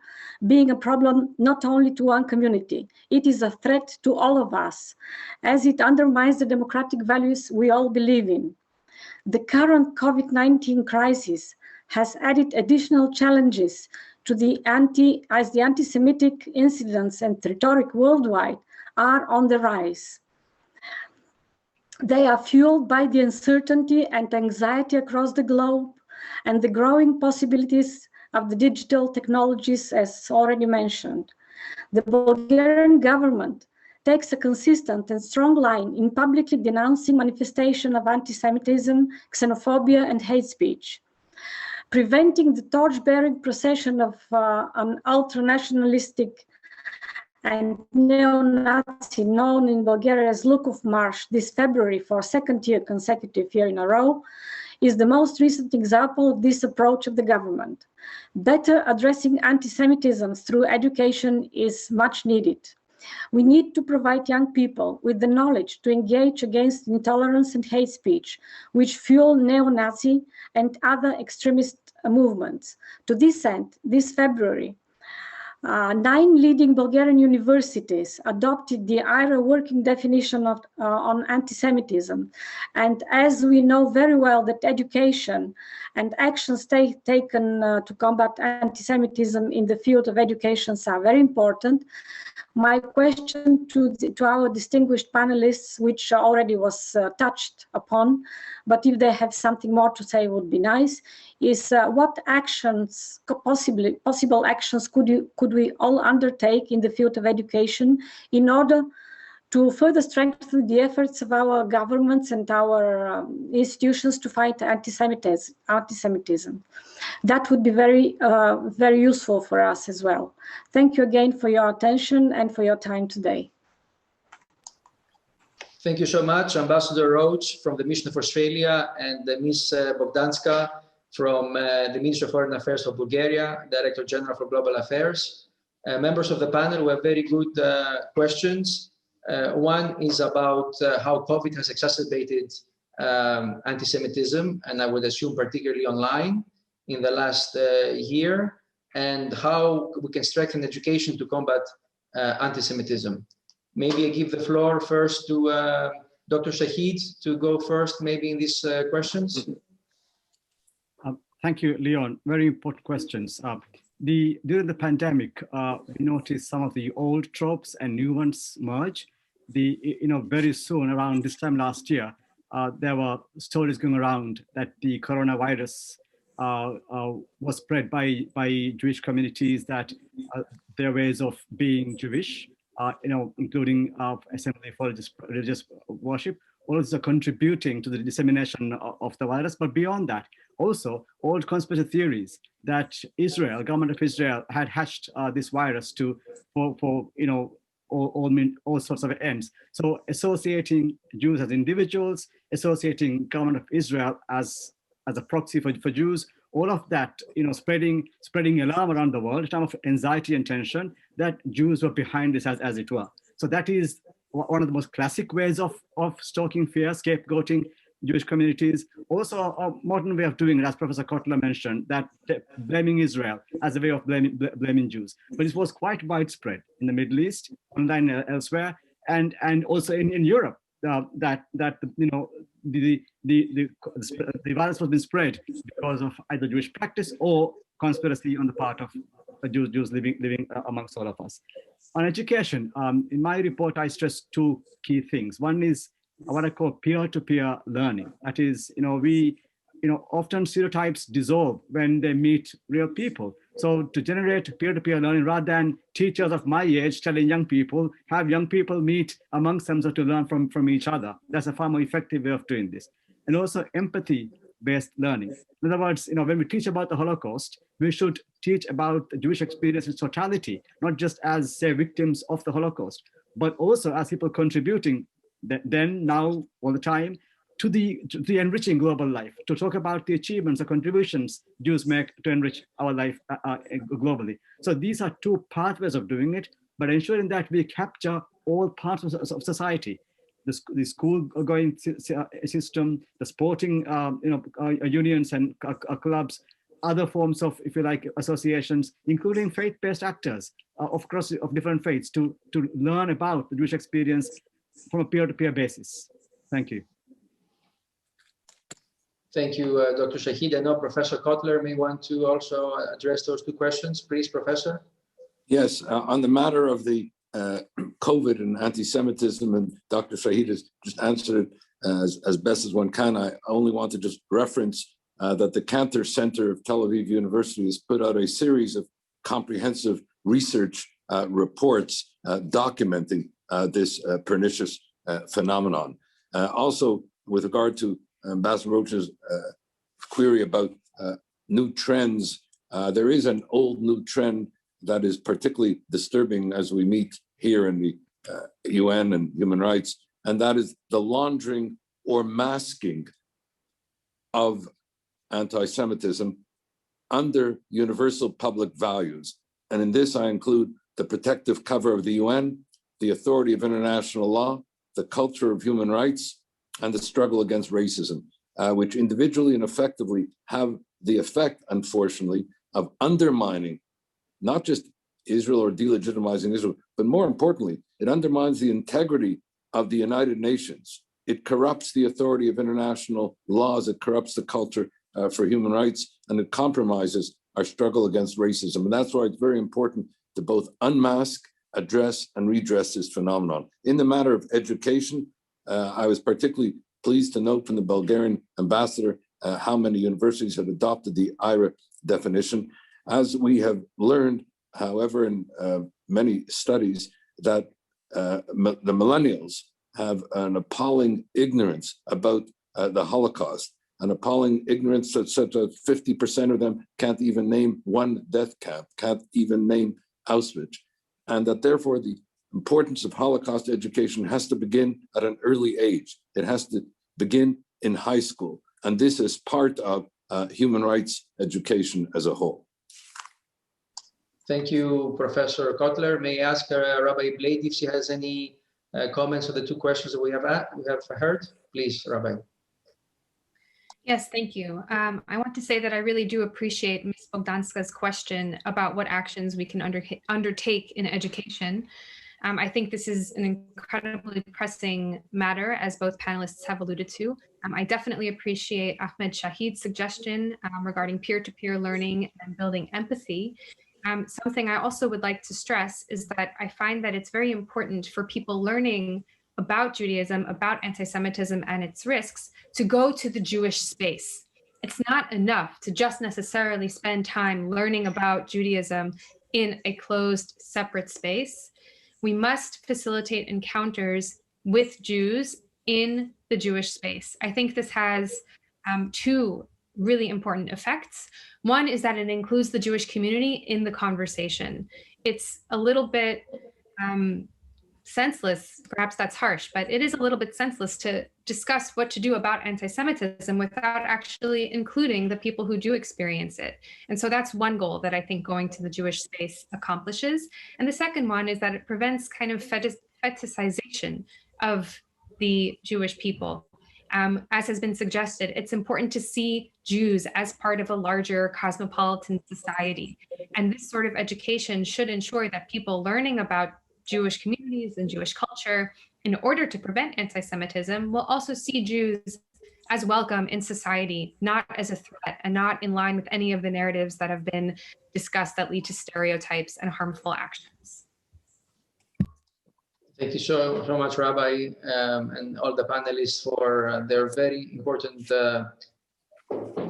being a problem not only to one community, it is a threat to all of us, as it undermines the democratic values we all believe in. The current COVID-19 crisis has added additional challenges to as the anti-Semitic incidents and rhetoric worldwide are on the rise. They are fueled by the uncertainty and anxiety across the globe and the growing possibilities of the digital technologies, as already mentioned. The Bulgarian government takes a consistent and strong line in publicly denouncing manifestation of anti-Semitism, xenophobia, and hate speech. Preventing the torch-bearing procession of an ultra-nationalistic and neo-Nazi known in Bulgaria as Lukov March this February for second year consecutive year in a row is the most recent example of this approach of the government. Better addressing anti-Semitism through education is much needed. We need to provide young people with the knowledge to engage against intolerance and hate speech, which fuel neo-Nazi and other extremist movements. To this end, this February, 9 leading Bulgarian universities adopted the IRA working definition on anti-Semitism. And as we know very well that education and actions taken to combat anti-Semitism in the field of education are very important, my question to our distinguished panelists, which already was touched upon, but if they have something more to say would be nice, is what actions, possible actions could we all undertake in the field of education in order to further strengthen the efforts of our governments and our institutions to fight anti-Semitism. That would be very, very useful for us as well. Thank you again for your attention and for your time today. Thank you so much, Ambassador Roach from the Mission of Australia and Ms. Bogdanska from the Ministry of Foreign Affairs of Bulgaria, Director General for Global Affairs. Members of the panel, we have very good questions. One is about how COVID has exacerbated anti-Semitism, and I would assume particularly online in the last year, and how we can strengthen education to combat anti-Semitism. Maybe I give the floor first to Dr. Shaheed to go first, maybe in these questions. Thank you, Leon. Very important questions. During the pandemic, we noticed some of the old tropes and new ones merge. Very soon, around this time last year, there were stories going around that the coronavirus was spread by Jewish communities, that their ways of being Jewish, including assembly for religious worship, also contributing to the dissemination of the virus. But beyond that, also old conspiracy theories that Israel, government of Israel, had hatched this virus for all sorts of ends. So associating Jews as individuals, associating government of Israel as a proxy for Jews, all of that, spreading alarm around the world, a time of anxiety and tension, that Jews were behind this as it were. So that is one of the most classic ways of stoking fear, scapegoating Jewish communities. Also a modern way of doing it, as Professor Cotler mentioned, that blaming Israel as a way of blaming Jews. But it was quite widespread in the Middle East, online elsewhere, and also in Europe. The virus was being spread because of either Jewish practice or conspiracy on the part of Jews living amongst all of us. On education, in my report, I stress two key things. One is what I call peer-to-peer learning. That is, often stereotypes dissolve when they meet real people. So to generate peer-to-peer learning, rather than teachers of my age telling young people, have young people meet amongst themselves to learn from each other. That's a far more effective way of doing this. And also empathy-based learning. In other words, when we teach about the Holocaust, we should teach about the Jewish experience in totality, not just as, say, victims of the Holocaust, but also as people contributing then, now, all the time, to the enriching global life, to talk about the achievements, the contributions Jews make to enrich our life globally. So these are two pathways of doing it, but ensuring that we capture all parts of society. The school-going system, the sporting unions and clubs, other forms of, if you like, associations, including faith-based actors of different faiths, to learn about the Jewish experience from a peer-to-peer basis. Thank you. Thank you, Dr. Shaheed. I know Professor Cotler may want to also address those two questions. Please, Professor. Yes, on the matter of the COVID and anti-Semitism, and Dr. Shaheed has just answered it as best as one can. I only want to just reference that the Cantor Center of Tel Aviv University has put out a series of comprehensive research reports documenting this pernicious phenomenon. Also, with regard to Ambassador Roach's query about new trends, there is an old new trend that is particularly disturbing as we meet here in the UN and human rights, and that is the laundering or masking of anti-Semitism under universal public values. And in this, I include the protective cover of the UN, the authority of international law, the culture of human rights, and the struggle against racism, which individually and effectively have the effect, unfortunately, of undermining not just Israel or delegitimizing Israel, but more importantly, it undermines the integrity of the United Nations. It corrupts the authority of international laws, it corrupts the culture for human rights, and it compromises our struggle against racism. And that's why it's very important to both unmask, address, and redress this phenomenon. In the matter of education, I was particularly pleased to note from the Bulgarian ambassador how many universities have adopted the IRA definition. As we have learned, however, in many studies, that the millennials have an appalling ignorance about the Holocaust, an appalling ignorance that such that 50% of them can't even name one death camp, can't even name Auschwitz, and that therefore the importance of Holocaust education has to begin at an early age. It has to begin in high school, and this is part of human rights education as a whole. Thank you, Professor Cotler. May I ask Rabbi Blady if she has any comments on the two questions that we have heard? Please, Rabbi. Yes, thank you. I want to say that I really do appreciate Ms. Bogdanska's question about what actions we can undertake in education. I think this is an incredibly pressing matter, as both panelists have alluded to. I definitely appreciate Ahmed Shaheed's suggestion regarding peer-to-peer learning and building empathy. Something I also would like to stress is that I find that it's very important for people learning about Judaism, about anti-Semitism and its risks, to go to the Jewish space. It's not enough to just necessarily spend time learning about Judaism in a closed, separate space. We must facilitate encounters with Jews in the Jewish space. I think this has two really important effects. One is that it includes the Jewish community in the conversation. It's a little bit senseless, perhaps that's harsh, but it is a little bit senseless to discuss what to do about anti-Semitism without actually including the people who do experience it. And so that's one goal that I think going to the Jewish space accomplishes. And the second one is that it prevents kind of fetishization of the Jewish people. As has been suggested, it's important to see Jews as part of a larger cosmopolitan society. And this sort of education should ensure that people learning about Jewish communities and Jewish culture, in order to prevent anti-Semitism, will also see Jews as welcome in society, not as a threat and not in line with any of the narratives that have been discussed that lead to stereotypes and harmful actions. Thank you so much, Rabbi, and all the panelists for their very important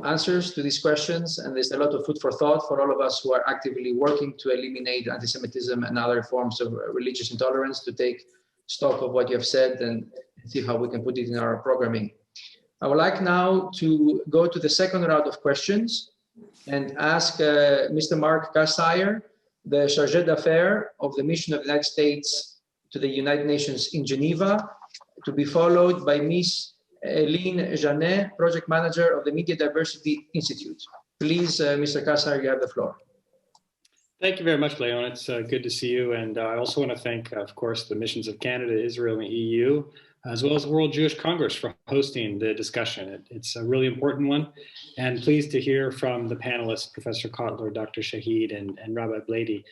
answers to these questions. And there's a lot of food for thought for all of us who are actively working to eliminate anti-Semitism and other forms of religious intolerance, to take stock of what you have said and see how we can put it in our programming. I would like now to go to the second round of questions and ask Mr. Marc Kassayer, the Chargé d'Affaires of the Mission of the United States to the United Nations in Geneva, to be followed by Ms. Eline Janet, Project Manager of the Media Diversity Institute. Please, Mr. Kassayer, you have the floor. Thank you very much, Leon. It's good to see you. And I also want to thank, of course, the missions of Canada, Israel, and the EU, as well as the World Jewish Congress for hosting the discussion. It's a really important one. And pleased to hear from the panelists, Professor Cotler, Dr. Shaheed, and Rabbi Blady,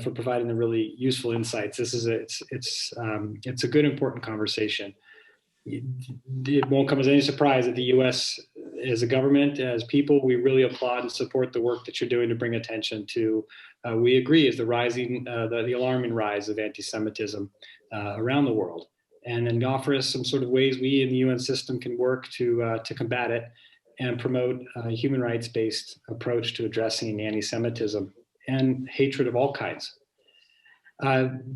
for providing the really useful insights. It's a good, important conversation. It won't come as any surprise that the U.S. as a government, as people, we really applaud and support the work that you're doing to bring attention to, we agree, is the rising, the alarming rise of anti-Semitism around the world, and then offer us some sort of ways we in the UN system can work to combat it and promote a human rights-based approach to addressing anti-Semitism and hatred of all kinds.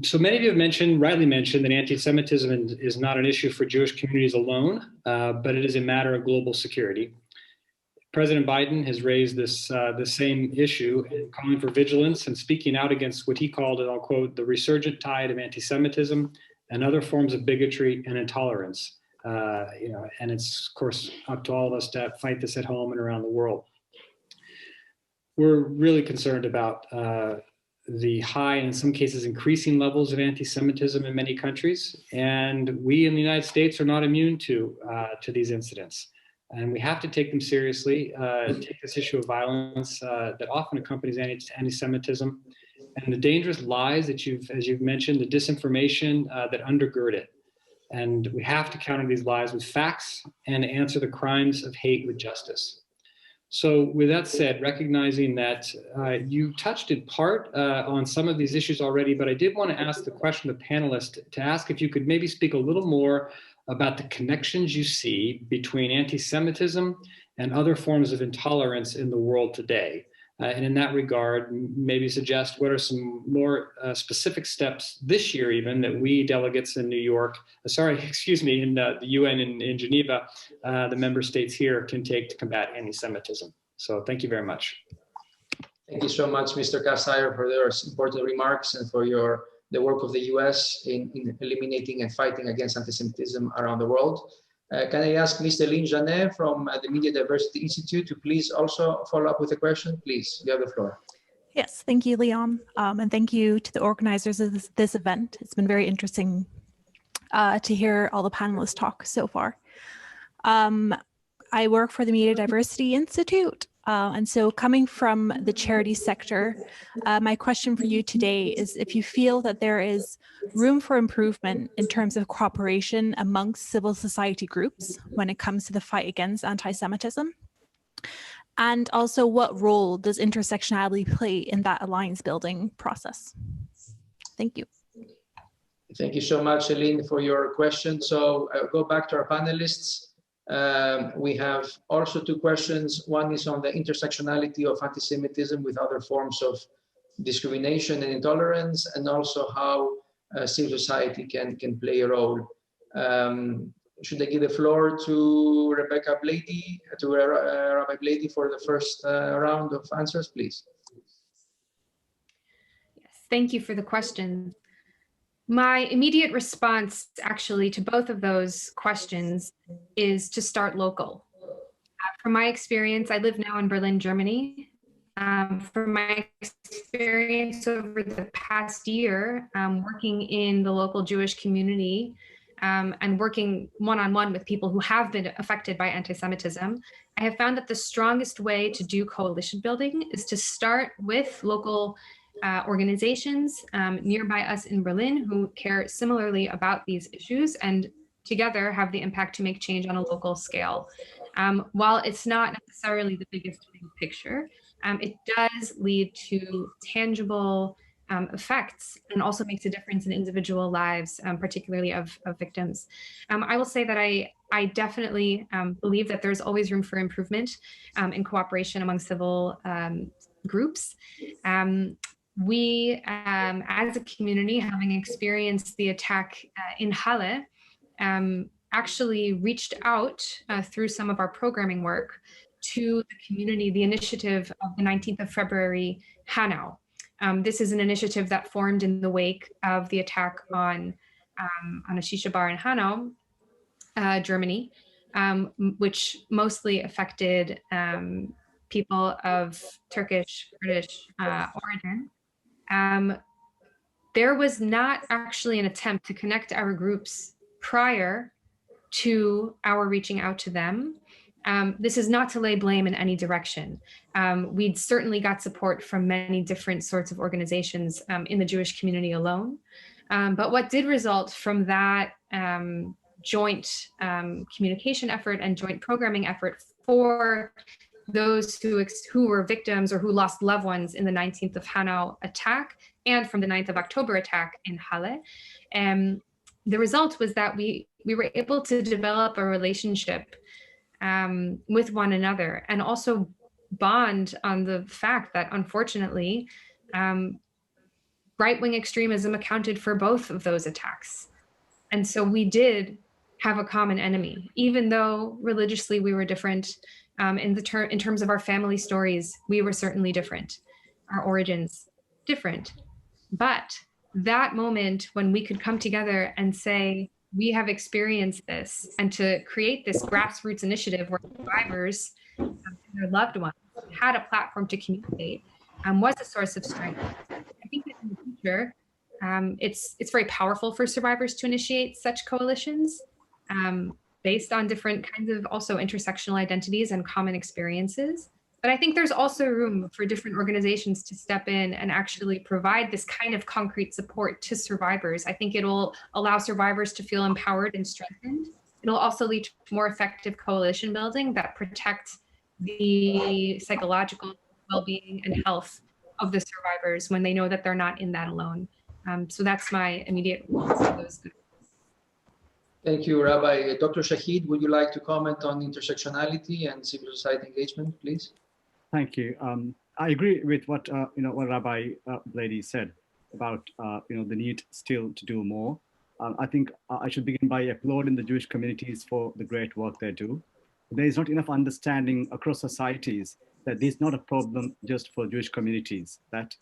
So many of you have rightly mentioned that anti-Semitism is not an issue for Jewish communities alone, but it is a matter of global security. President Biden has raised the same issue, calling for vigilance and speaking out against what he called, and I'll quote, the resurgent tide of anti-Semitism and other forms of bigotry and intolerance. And it's, of course, up to all of us to fight this at home and around the world. We're really concerned about the high, and in some cases increasing levels of anti-Semitism in many countries. And we in the United States are not immune to these incidents. And we have to take them seriously, take this issue of violence that often accompanies anti-Semitism, and the dangerous lies that as you've mentioned, the disinformation that undergird it. And we have to counter these lies with facts and answer the crimes of hate with justice. So with that said, recognizing that you touched in part on some of these issues already, but I did want to ask the question to the panelists to ask if you could maybe speak a little more about the connections you see between anti-Semitism and other forms of intolerance in the world today. And in that regard, maybe suggest what are some more specific steps this year even that we delegates in New York, in the UN in Geneva, the member states here can take to combat anti-Semitism. So thank you very much. Thank you so much, Mr. Kasayer, for those important remarks and for the work of the US in eliminating and fighting against anti-Semitism around the world. Can I ask Mr. Lynn Janet from the Media Diversity Institute to please also follow up with a question? Please, you have the floor. Yes, thank you, Leon. And thank you to the organizers of this event. It's been very interesting to hear all the panelists talk so far. I work for the Media Diversity Institute. And so coming from the charity sector, my question for you today is if you feel that there is room for improvement in terms of cooperation amongst civil society groups when it comes to the fight against anti-Semitism, and also what role does intersectionality play in that alliance building process? Thank you. Thank you so much, Celine, for your question. So I'll go back to our panelists. We have also two questions. One is on the intersectionality of anti-Semitism with other forms of discrimination and intolerance, and also how civil society can play a role. Should I give the floor to Rabbi Blady for the first round of answers, please? Yes, thank you for the question. My immediate response actually to both of those questions is to start local. From my experience, I live now in Berlin, Germany. From my experience over the past year, working in the local Jewish community and working one-on-one with people who have been affected by anti-Semitism, I have found that the strongest way to do coalition building is to start with local organizations nearby us in Berlin who care similarly about these issues and together have the impact to make change on a local scale. While it's not necessarily the biggest picture, it does lead to tangible effects and also makes a difference in individual lives, particularly of victims. I will say that I definitely believe that there's always room for improvement in cooperation among civil groups. We, as a community, having experienced the attack in Halle, actually reached out through some of our programming work to the community, the initiative of the 19th of February, Hanau. This is an initiative that formed in the wake of the attack on a shisha bar in Hanau, Germany, which mostly affected people of Turkish, British origin. There was not actually an attempt to connect our groups prior to our reaching out to them. This is not to lay blame in any direction. We'd certainly got support from many different sorts of organizations in the Jewish community alone. But what did result from that joint communication effort and joint programming effort for those who were victims or who lost loved ones in the 19th of Hanau attack and from the 9th of October attack in Halle. The result was that we were able to develop a relationship with one another and also bond on the fact that unfortunately, right-wing extremism accounted for both of those attacks. And so we did have a common enemy, even though religiously we were different. In terms of our family stories, we were certainly different, our origins different. But that moment when we could come together and say, we have experienced this, and to create this grassroots initiative where survivors and their loved ones had a platform to communicate was a source of strength. I think that in the future, it's very powerful for survivors to initiate such coalitions. Based on different kinds of also intersectional identities and common experiences. But I think there's also room for different organizations to step in and actually provide this kind of concrete support to survivors. I think it'll allow survivors to feel empowered and strengthened. It'll also lead to more effective coalition building that protects the psychological well-being and health of the survivors when they know that they're not in that alone. So that's my immediate response to those. Thank you, Rabbi. Dr. Shaheed, would you like to comment on intersectionality and civil society engagement, please? Thank you. I agree with what what Rabbi Blady said about the need still to do more. I think I should begin by applauding the Jewish communities for the great work they do. There is not enough understanding across societies that this is not a problem just for Jewish communities. That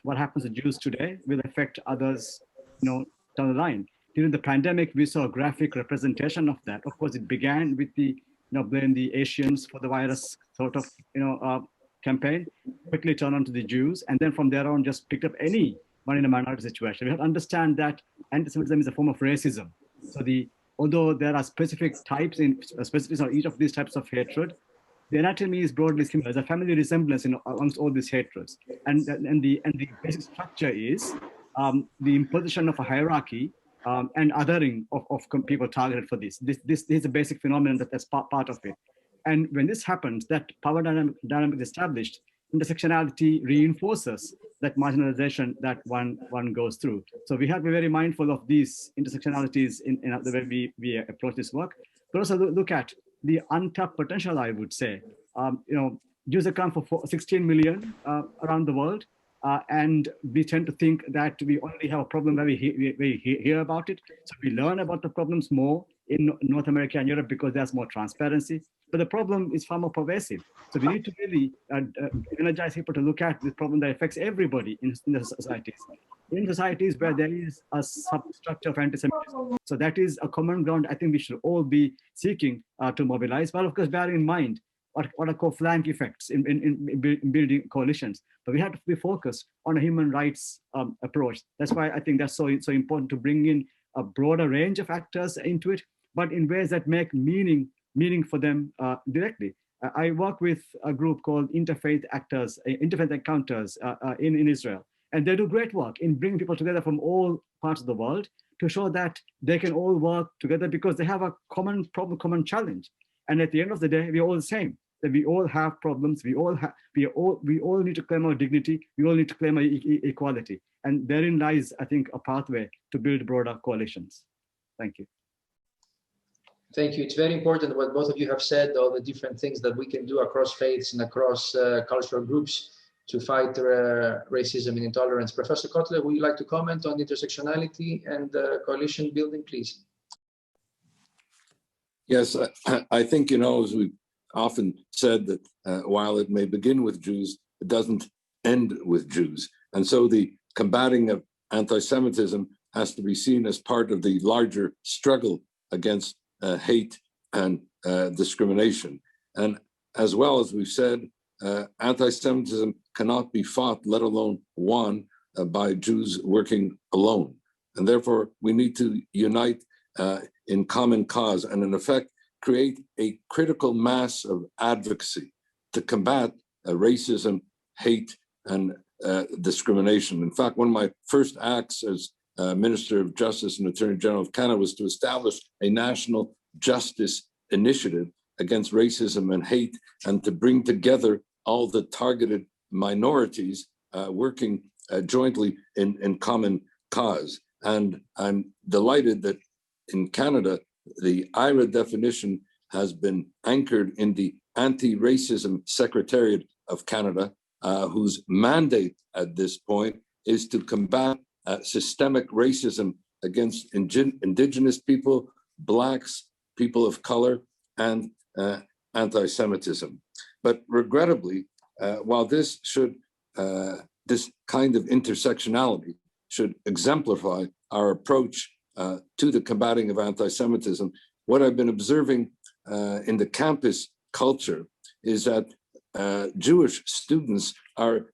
what happens to Jews today will affect others, down the line. During the pandemic, we saw a graphic representation of that. Of course, it began with the blame the Asians for the virus sort of campaign, quickly turned on to the Jews, and then from there on just picked up anyone in a minority situation. We have to understand that anti-Semitism is a form of racism. So although there are specific types specifics on each of these types of hatred, the anatomy is broadly similar. There's a family resemblance amongst all these hatreds, and the basic structure is the imposition of a hierarchy and othering of people targeted for this. This is a basic phenomenon that's part of it. And when this happens, that power dynamic is established, intersectionality reinforces that marginalization that one goes through. So we have to be very mindful of these intersectionalities in the way we approach this work. But also look at the untapped potential, I would say. Jews account for 16 million around the world. And we tend to think that we only have a problem when we hear about it. So we learn about the problems more in North America and Europe because there's more transparency. But the problem is far more pervasive. So we need to really energize people to look at this problem that affects everybody in the societies. In societies where there is a substructure of anti-Semitism. So that is a common ground I think we should all be seeking to mobilize. Well, of course, bear in mind what are called flank effects in building coalitions. But we have to be focused on a human rights approach. That's why I think that's so important to bring in a broader range of actors into it, but in ways that make meaning for them directly. I work with a group called Interfaith Encounters in Israel, and they do great work in bringing people together from all parts of the world to show that they can all work together because they have a common problem, common challenge. And at the end of the day, we're all the same. That we all have problems. We all need to claim our dignity. We all need to claim our equality. And therein lies, I think, a pathway to build broader coalitions. Thank you. Thank you. It's very important what both of you have said, all the different things that we can do across faiths and across cultural groups to fight racism and intolerance. Professor Cotler, would you like to comment on intersectionality and coalition building, please? Yes, I think, as we often said, that while it may begin with Jews, it doesn't end with Jews. And so the combating of anti-Semitism has to be seen as part of the larger struggle against hate and discrimination. And as well as we've said, anti-Semitism cannot be fought, let alone won, by Jews working alone. And therefore, we need to unite in common cause and, in effect, create a critical mass of advocacy to combat racism, hate, and discrimination. In fact, one of my first acts as Minister of Justice and Attorney General of Canada was to establish a national justice initiative against racism and hate, and to bring together all the targeted minorities working jointly in common cause. And I'm delighted that in Canada, the IRA definition has been anchored in the Anti-Racism Secretariat of Canada, whose mandate at this point is to combat systemic racism against Indigenous people, Blacks, people of color, and anti-Semitism. But regrettably, while this kind of intersectionality should exemplify our approach to the combating of anti-Semitism, what I've been observing in the campus culture is that Jewish students are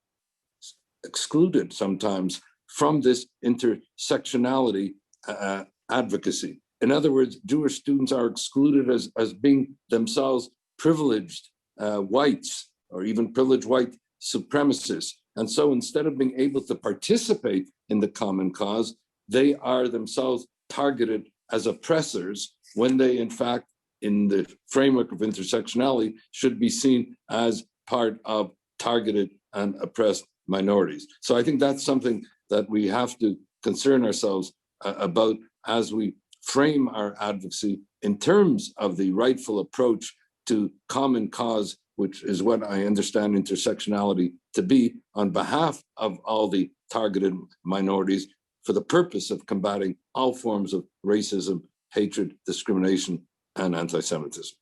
excluded sometimes from this intersectionality advocacy. In other words, Jewish students are excluded as being themselves privileged whites or even privileged white supremacists. And so instead of being able to participate in the common cause, they are themselves targeted as oppressors when they, in fact, in the framework of intersectionality, should be seen as part of targeted and oppressed minorities. So I think that's something that we have to concern ourselves about as we frame our advocacy in terms of the rightful approach to common cause which is what I understand intersectionality to be, on behalf of all the targeted minorities for the purpose of combating all forms of racism, hatred, discrimination, and anti-Semitism.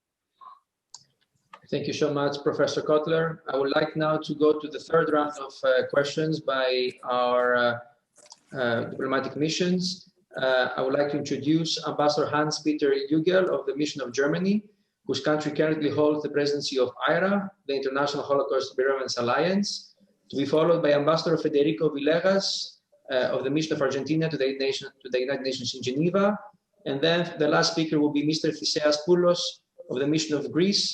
Thank you so much, Professor Cotler. I would like now to go to the third round of questions by our diplomatic missions. I would like to introduce Ambassador Hans-Peter Jugel of the Mission of Germany, whose country currently holds the presidency of IRA, the International Holocaust Remembrance Alliance, to be followed by Ambassador Federico Villegas of the Mission of Argentina to the United Nations in Geneva. And then the last speaker will be Mr. Thiseas Poulos of the Mission of Greece,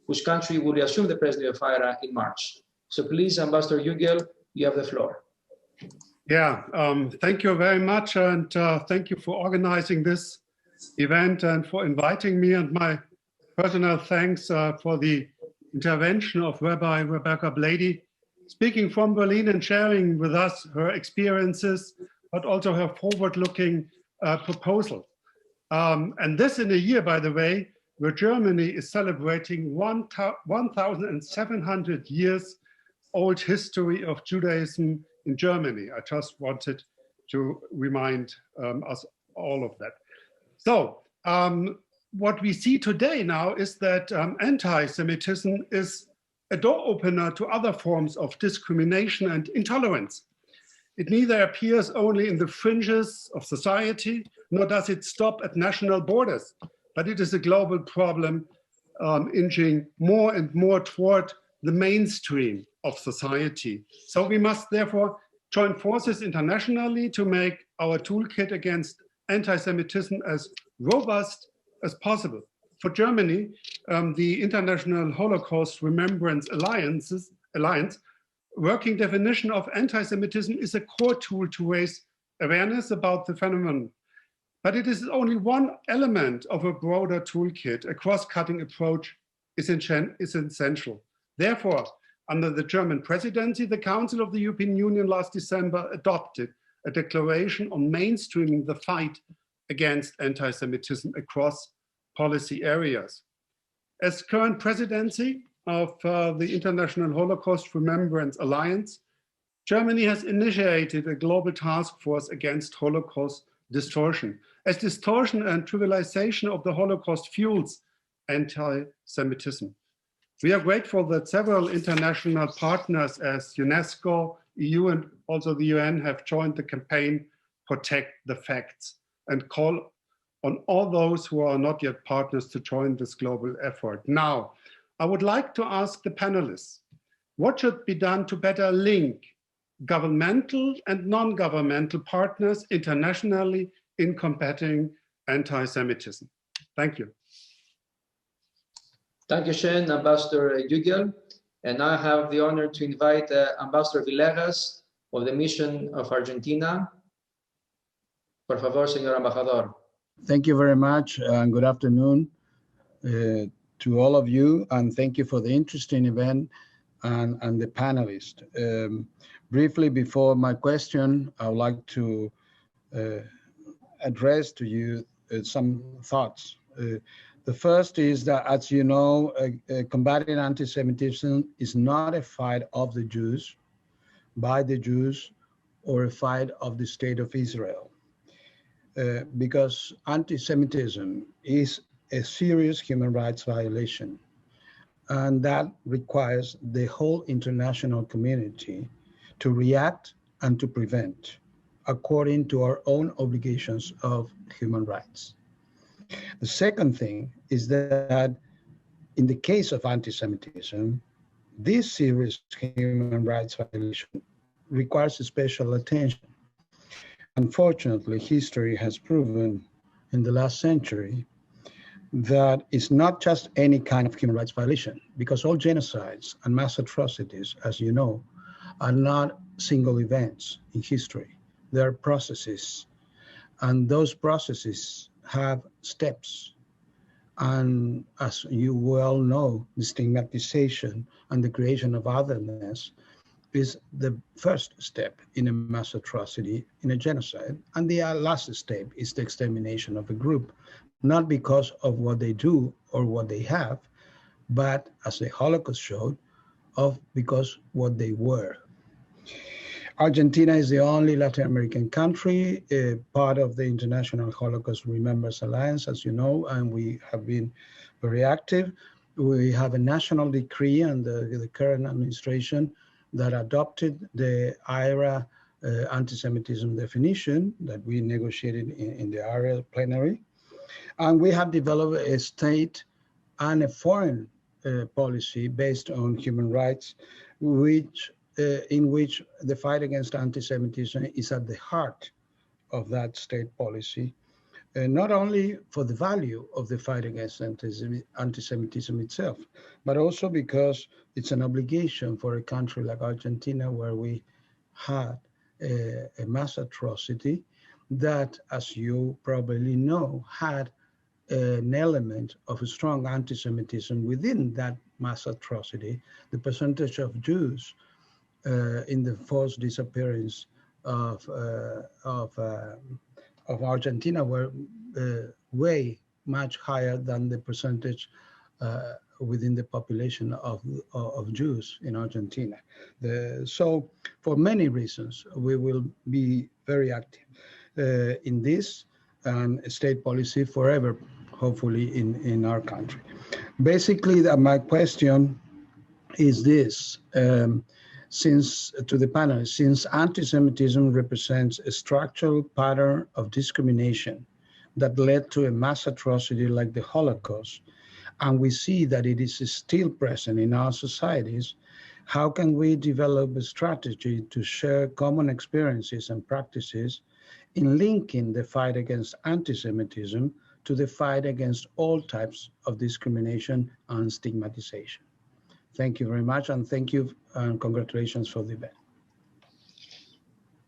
whose country will assume the presidency of IRA in March. So please, Ambassador Jugel, you have the floor. Yeah, thank you very much, and thank you for organizing this event and for inviting me, and my personal thanks for the intervention of Rabbi Rebecca Blady, speaking from Berlin and sharing with us her experiences, but also her forward-looking proposal. And this in a year, by the way, where Germany is celebrating 1,700 years old history of Judaism in Germany. I just wanted to remind us all of that. So what we see today now is that anti-Semitism is a door opener to other forms of discrimination and intolerance. It neither appears only in the fringes of society, nor does it stop at national borders, but it is a global problem inching more and more toward the mainstream of society. So we must therefore join forces internationally to make our toolkit against anti-Semitism as robust as possible. For Germany, the International Holocaust Remembrance Alliance working definition of anti-Semitism is a core tool to raise awareness about the phenomenon. But it is only one element of a broader toolkit. A cross-cutting approach is essential. Therefore, under the German presidency, the Council of the European Union last December adopted a declaration on mainstreaming the fight against anti-Semitism across policy areas. As current presidency of the International Holocaust Remembrance Alliance, Germany has initiated a global task force against Holocaust distortion, as distortion and trivialization of the Holocaust fuels anti-Semitism. We are grateful that several international partners as UNESCO, EU, and also the UN have joined the campaign Protect the Facts, and call on all those who are not yet partners to join this global effort. Now, I would like to ask the panelists, what should be done to better link governmental and non-governmental partners internationally in combating anti-Semitism? Thank you. Thank you, Shane, Ambassador Jugel. And now I have the honor to invite Ambassador Villegas of the Mission of Argentina. Por favor, señor embajador. Thank you very much, and good afternoon to all of you, and thank you for the interesting event and the panelists. Briefly, before my question, I would like to address to you some thoughts. The first is that, as you know, combating anti-Semitism is not a fight of the Jews, by the Jews, or a fight of the state of Israel. Because anti-Semitism is a serious human rights violation, and that requires the whole international community to react and to prevent, according to our own obligations of human rights. The second thing is that in the case of anti-Semitism, this serious human rights violation requires special attention. Unfortunately, history has proven in the last century that it's not just any kind of human rights violation, because all genocides and mass atrocities, as you know, are not single events in history. They are processes, and those processes have steps. And as you well know, the stigmatization and the creation of otherness is the first step in a mass atrocity, in a genocide. And the last step is the extermination of a group, not because of what they do or what they have, but as the Holocaust showed, because what they were. Argentina is the only Latin American country, part of the International Holocaust Remembrance Alliance, as you know, and we have been very active. We have a national decree under the current administration that adopted the IRA anti-Semitism definition that we negotiated in the IRA plenary. And we have developed a state and a foreign policy based on human rights, in which the fight against anti-Semitism is at the heart of that state policy, not only for the value of the fight against anti-Semitism itself, but also because it's an obligation for a country like Argentina, where we had a mass atrocity that, as you probably know, had an element of a strong anti-Semitism within that mass atrocity. The percentage of Jews in the forced disappearance of Argentina were way much higher than the percentage within the population of Jews in Argentina. So for many reasons, we will be very active in this and state policy forever, hopefully, in our country. Basically, my question is this. To the panel, since anti-Semitism represents a structural pattern of discrimination that led to a mass atrocity like the Holocaust, and we see that it is still present in our societies, how can we develop a strategy to share common experiences and practices in linking the fight against anti-Semitism to the fight against all types of discrimination and stigmatization? Thank you very much, and thank you and congratulations for the event.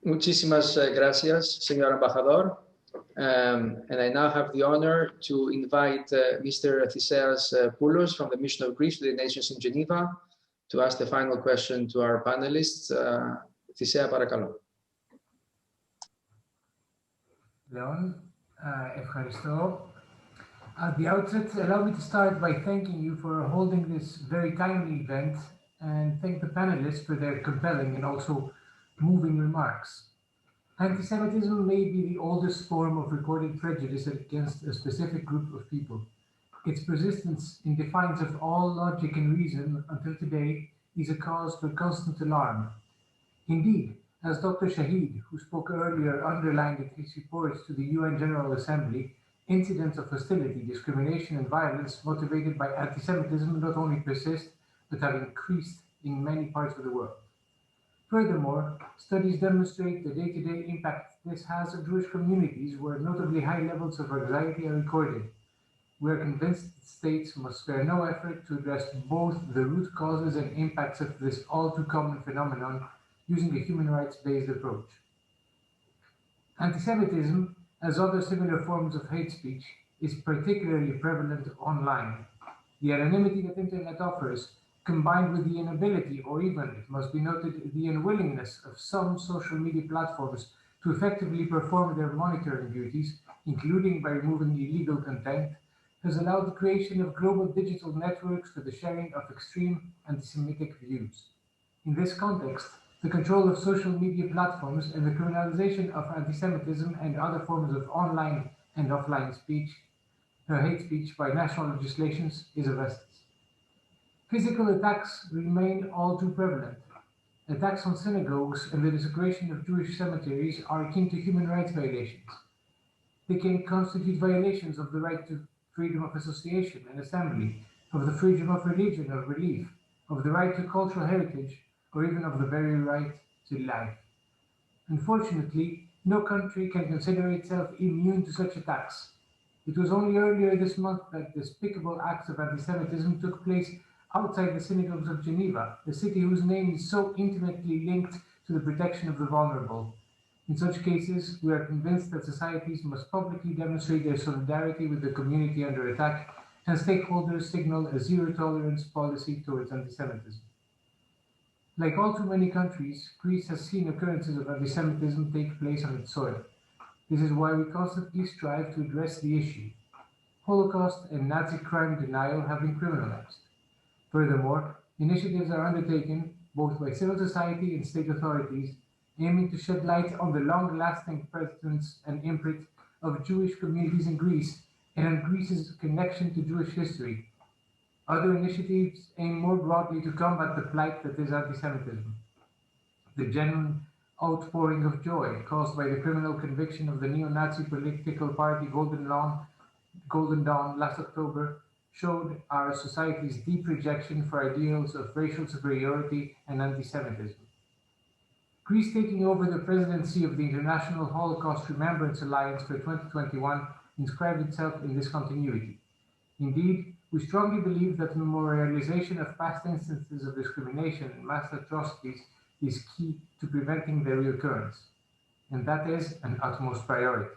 Muchísimas gracias, señor embajador. And I now have the honor to invite Mr. Theseas Poulos from the Mission of Greece to the Nations in Geneva to ask the final question to our panelists. Theseas, παρακαλώ. Leon, ευχαριστώ. At the outset, allow me to start by thanking you for holding this very timely event and thank the panelists for their compelling and also moving remarks. Anti-Semitism may be the oldest form of recorded prejudice against a specific group of people. Its persistence in defiance of all logic and reason until today is a cause for constant alarm. Indeed, as Dr. Shaheed, who spoke earlier, underlined in his reports to the UN General Assembly, incidents of hostility, discrimination, and violence motivated by anti-Semitism not only persist, but have increased in many parts of the world. Furthermore, studies demonstrate the day-to-day impact this has on Jewish communities, where notably high levels of anxiety are recorded. We are convinced that states must spare no effort to address both the root causes and impacts of this all-too-common phenomenon using a human rights-based approach. Anti-Semitism, as other similar forms of hate speech, is particularly prevalent online. The anonymity that internet offers, combined with the inability, or even, it must be noted, the unwillingness of some social media platforms to effectively perform their monitoring duties, including by removing illegal content, has allowed the creation of global digital networks for the sharing of extreme anti-Semitic views. In this context, the control of social media platforms and the criminalization of anti-Semitism and other forms of online and offline speech, hate speech by national legislations is of essence. Physical attacks remain all too prevalent. Attacks on synagogues and the desecration of Jewish cemeteries are akin to human rights violations. They can constitute violations of the right to freedom of association and assembly, of the freedom of religion or belief, of the right to cultural heritage, or even of the very right to life. Unfortunately, no country can consider itself immune to such attacks. It was only earlier this month that despicable acts of anti-Semitism took place outside the synagogues of Geneva, a city whose name is so intimately linked to the protection of the vulnerable. In such cases, we are convinced that societies must publicly demonstrate their solidarity with the community under attack, and stakeholders signal a zero-tolerance policy towards anti-Semitism. Like all too many countries, Greece has seen occurrences of anti-Semitism take place on its soil. This is why we constantly strive to address the issue. Holocaust and Nazi crime denial have been criminalized. Furthermore, initiatives are undertaken both by civil society and state authorities aiming to shed light on the long-lasting presence and imprint of Jewish communities in Greece and on Greece's connection to Jewish history. Other initiatives aim more broadly to combat the plight that is anti-Semitism. The genuine outpouring of joy caused by the criminal conviction of the neo-Nazi political party Golden Dawn last October showed our society's deep rejection for ideals of racial superiority and anti-Semitism. Greece taking over the presidency of the International Holocaust Remembrance Alliance for 2021 inscribed itself in this continuity. Indeed, we strongly believe that memorialization of past instances of discrimination and mass atrocities is key to preventing their reoccurrence, and that is an utmost priority.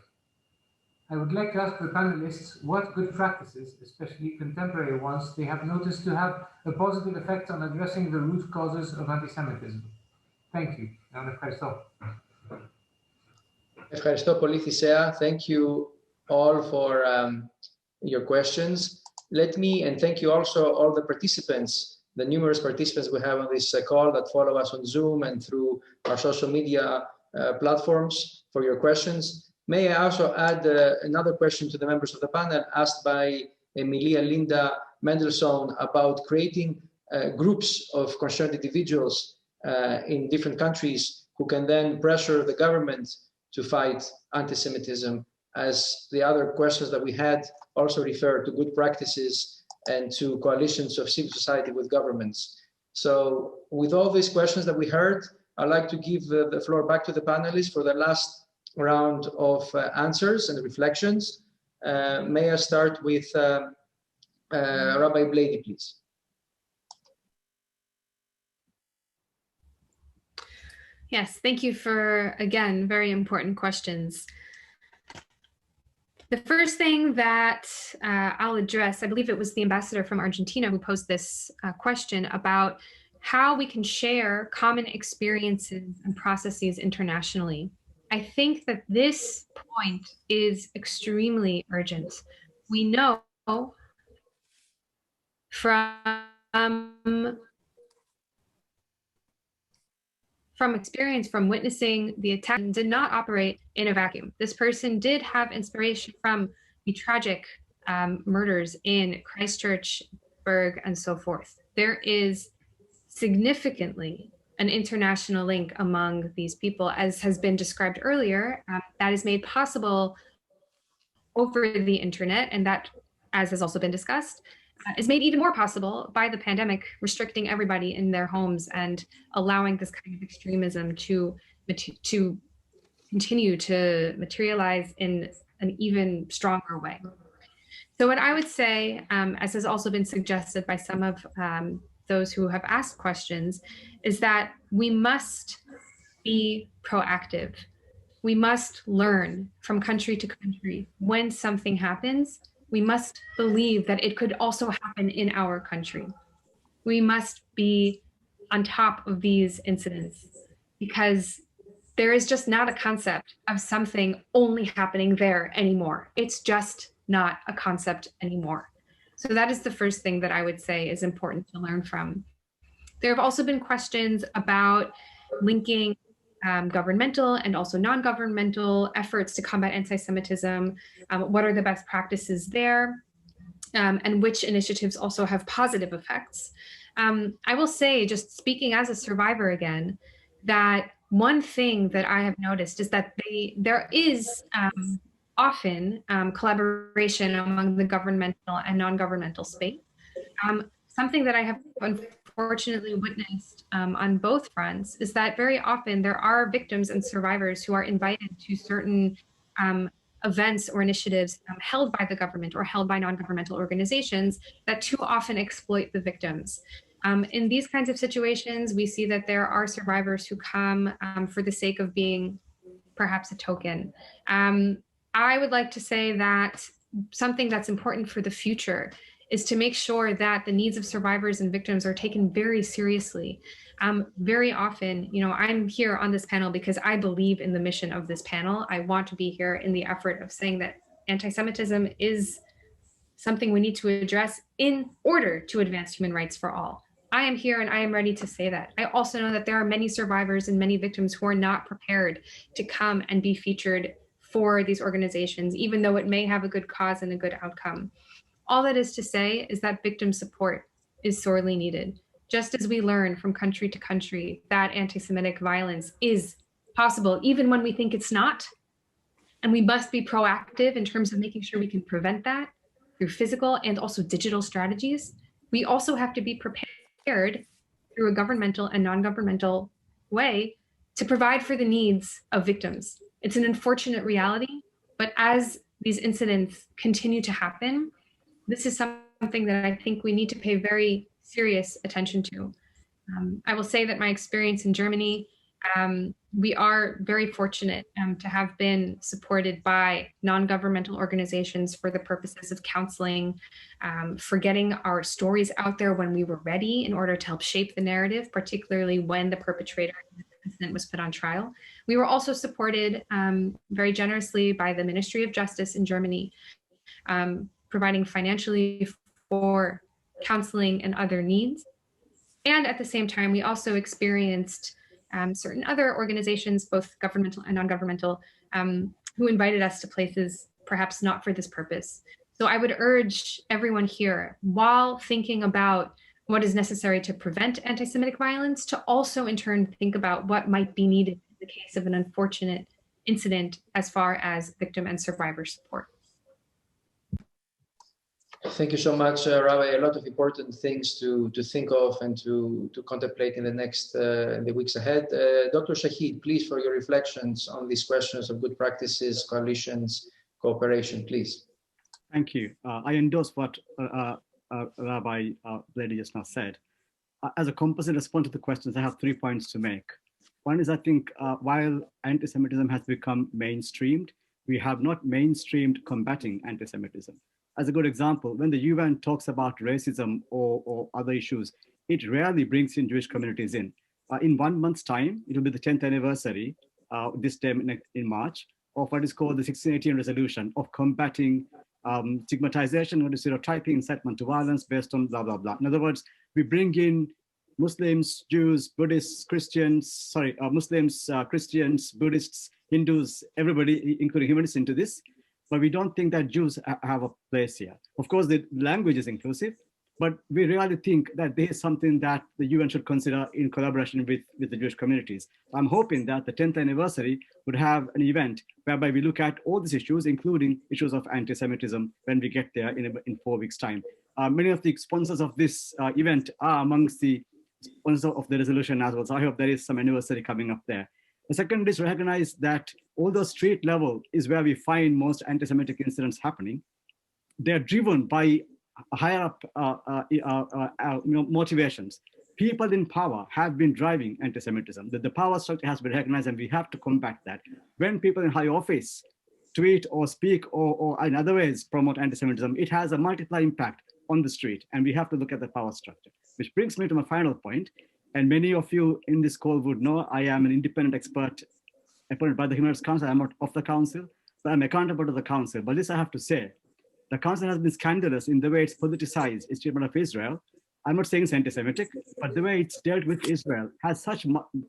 I would like to ask the panelists what good practices, especially contemporary ones, they have noticed to have a positive effect on addressing the root causes of anti-Semitism. Thank you. Ευχαριστώ πολύ, Θησέα. Thank you all for your questions. Let me, and thank you also all the participants, the numerous participants we have on this call that follow us on Zoom and through our social media platforms for your questions. May I also add another question to the members of the panel asked by Emilia Linda Mendelssohn about creating groups of concerned individuals in different countries who can then pressure the government to fight anti-Semitism, as the other questions that we had also refer to good practices and to coalitions of civil society with governments. So with all these questions that we heard, I'd like to give the floor back to the panelists for the last round of answers and reflections. May I start with Rabbi Blady, please? Yes, thank you for, again, very important questions. The first thing that I'll address, I believe it was the ambassador from Argentina who posed this question about how we can share common experiences and processes internationally. I think that this point is extremely urgent. We know from experience, from witnessing the attack, did not operate in a vacuum. This person did have inspiration from the tragic murders in Christchurch, Berg, and so forth. There is significantly an international link among these people, as has been described earlier, that is made possible over the internet, and that, as has also been discussed, is made even more possible by the pandemic, restricting everybody in their homes and allowing this kind of extremism to continue to materialize in an even stronger way. So what I would say, as has also been suggested by some of those who have asked questions, is that we must be proactive. We must learn from country to country. When something happens, we must believe that it could also happen in our country. We must be on top of these incidents, because there is just not a concept of something only happening there anymore. It's just not a concept anymore. So that is the first thing that I would say is important to learn from. There have also been questions about linking governmental and also non-governmental efforts to combat anti-Semitism. What are the best practices there? And which initiatives also have positive effects? I will say, just speaking as a survivor again, that one thing that I have noticed is that there is often collaboration among the governmental and non-governmental space. Something that I have unfortunately witnessed on both fronts is that very often there are victims and survivors who are invited to certain events or initiatives held by the government or held by non-governmental organizations that too often exploit the victims. In these kinds of situations, we see that there are survivors who come for the sake of being perhaps a token. I would like to say that something that's important for the future is to make sure that the needs of survivors and victims are taken very seriously. Very often, I'm here on this panel because I believe in the mission of this panel. I want to be here in the effort of saying that anti-Semitism is something we need to address in order to advance human rights for all. I am here and I am ready to say that. I also know that there are many survivors and many victims who are not prepared to come and be featured for these organizations, even though it may have a good cause and a good outcome. All that is to say is that victim support is sorely needed. Just as we learn from country to country that anti-Semitic violence is possible, even when we think it's not, and we must be proactive in terms of making sure we can prevent that through physical and also digital strategies. We also have to be prepared through a governmental and non-governmental way to provide for the needs of victims. It's an unfortunate reality, but as these incidents continue to happen, this is something that I think we need to pay very serious attention to. I will say that my experience in Germany, we are very fortunate to have been supported by non-governmental organizations for the purposes of counseling, for getting our stories out there when we were ready in order to help shape the narrative, particularly when the perpetrator of the incident was put on trial. We were also supported very generously by the Ministry of Justice in Germany, providing financially for counseling and other needs. And at the same time, we also experienced certain other organizations, both governmental and non-governmental, who invited us to places perhaps not for this purpose. So I would urge everyone here, while thinking about what is necessary to prevent anti-Semitic violence, to also in turn think about what might be needed in the case of an unfortunate incident as far as victim and survivor support. Thank you so much, Rabbi. A lot of important things to think of and to contemplate in the next in the weeks ahead. Dr. Shaheed, please, for your reflections on these questions of good practices, coalitions, cooperation, please. Thank you. I endorse what Rabbi Blady just now said. As a composite response to the questions, I have 3 points to make. One is, I think, while anti-Semitism has become mainstreamed, we have not mainstreamed combating anti-Semitism. As a good example, when the UN talks about racism or other issues, it rarely brings in Jewish communities in. In 1 month's time, it will be the 10th anniversary, this time in March, of what is called the 1618 resolution of combating stigmatization or stereotyping, incitement to violence based on blah, blah, blah. In other words, we bring in Muslims, Jews, Buddhists, Christians, Muslims, Christians, Buddhists, Hindus, everybody, including humanists, into this. But we don't think that Jews have a place here. Of course, the language is inclusive, but we really think that there is something that the UN should consider in collaboration with the Jewish communities. I'm hoping that the 10th anniversary would have an event whereby we look at all these issues, including issues of anti-Semitism, when we get there in 4 weeks' time. Many of the sponsors of this event are amongst the sponsors of the resolution as well. So I hope there is some anniversary coming up there. The second is recognize that although street level is where we find most anti-Semitic incidents happening, they're driven by higher up motivations. People in power have been driving anti-Semitism. The power structure has been recognized, and we have to combat that. When people in high office tweet or speak or in other ways promote anti-Semitism, it has a multiplier impact on the street, and we have to look at the power structure. Which brings me to my final point. And many of you in this call would know I am an independent expert appointed by the Human Rights Council. I'm not of the council, but I'm accountable to the council. But this I have to say, the council has been scandalous in the way it's politicized its treatment of Israel. I'm not saying it's anti-Semitic, but the way it's dealt with Israel has such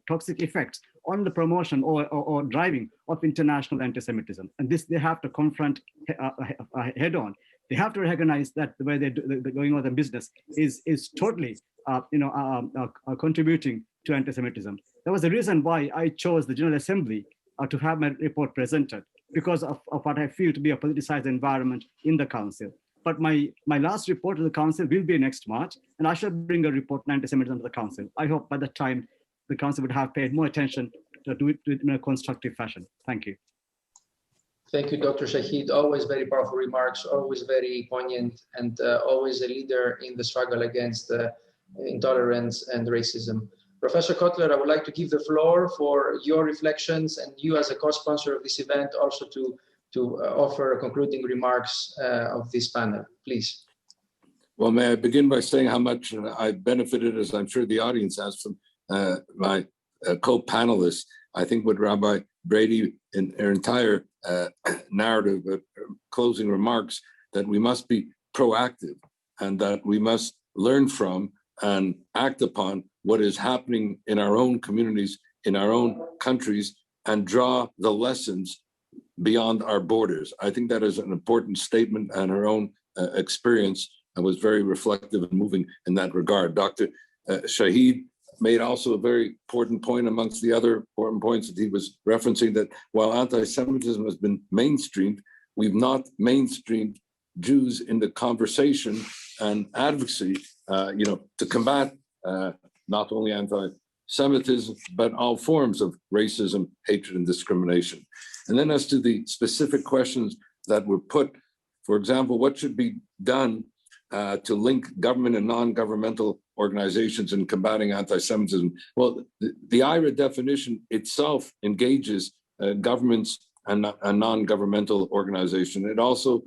toxic effects on the promotion or driving of international anti-Semitism. And this they have to confront head on. They have to recognize that the way they're going about the business is totally contributing to anti-Semitism. That was the reason why I chose the General Assembly to have my report presented, because of what I feel to be a politicized environment in the council. But my last report to the council will be next March, and I shall bring a report on anti-Semitism to the council. I hope by that time the council would have paid more attention to do it in a constructive fashion. Thank you. Thank you, Dr. Shaheed. Always very powerful remarks, always very poignant, and always a leader in the struggle against intolerance and racism. Professor Cotler, I would like to give the floor for your reflections, and you as a co-sponsor of this event also to offer concluding remarks of this panel, please. Well, may I begin by saying how much I've benefited, as I'm sure the audience has, from my co-panelists. I think what Rabbi Blady in her entire narrative, closing remarks, that we must be proactive, and that we must learn from and act upon what is happening in our own communities, in our own countries, and draw the lessons beyond our borders. I think that is an important statement, and her own experience was very reflective and moving in that regard. Dr. Shaheed made also a very important point amongst the other important points that he was referencing, that while anti-Semitism has been mainstreamed, we've not mainstreamed Jews in the conversation and advocacy, to combat not only anti-Semitism, but all forms of racism, hatred, and discrimination. And then as to the specific questions that were put, for example, what should be done to link government and non-governmental organizations in combating anti-Semitism? Well, the IRA definition itself engages governments and non-governmental organizations. It also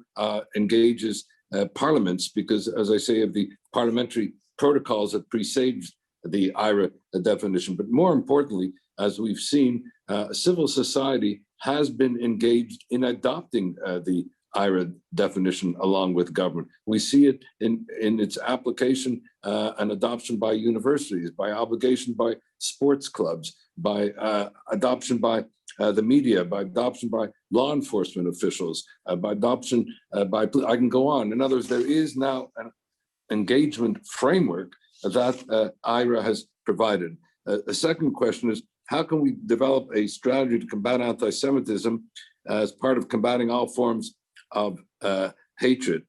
engages parliaments, because, as I say, of the parliamentary protocols that presage the IRA definition. But more importantly, as we've seen, civil society has been engaged in adopting the IRA definition along with government. We see it in its application and adoption by universities, by obligation by sports clubs, by adoption by the media, by adoption by law enforcement officials, by adoption by, I can go on. In other words, there is now an engagement framework that IRA has provided. The second question is, how can we develop a strategy to combat anti-Semitism as part of combating all forms of hatred?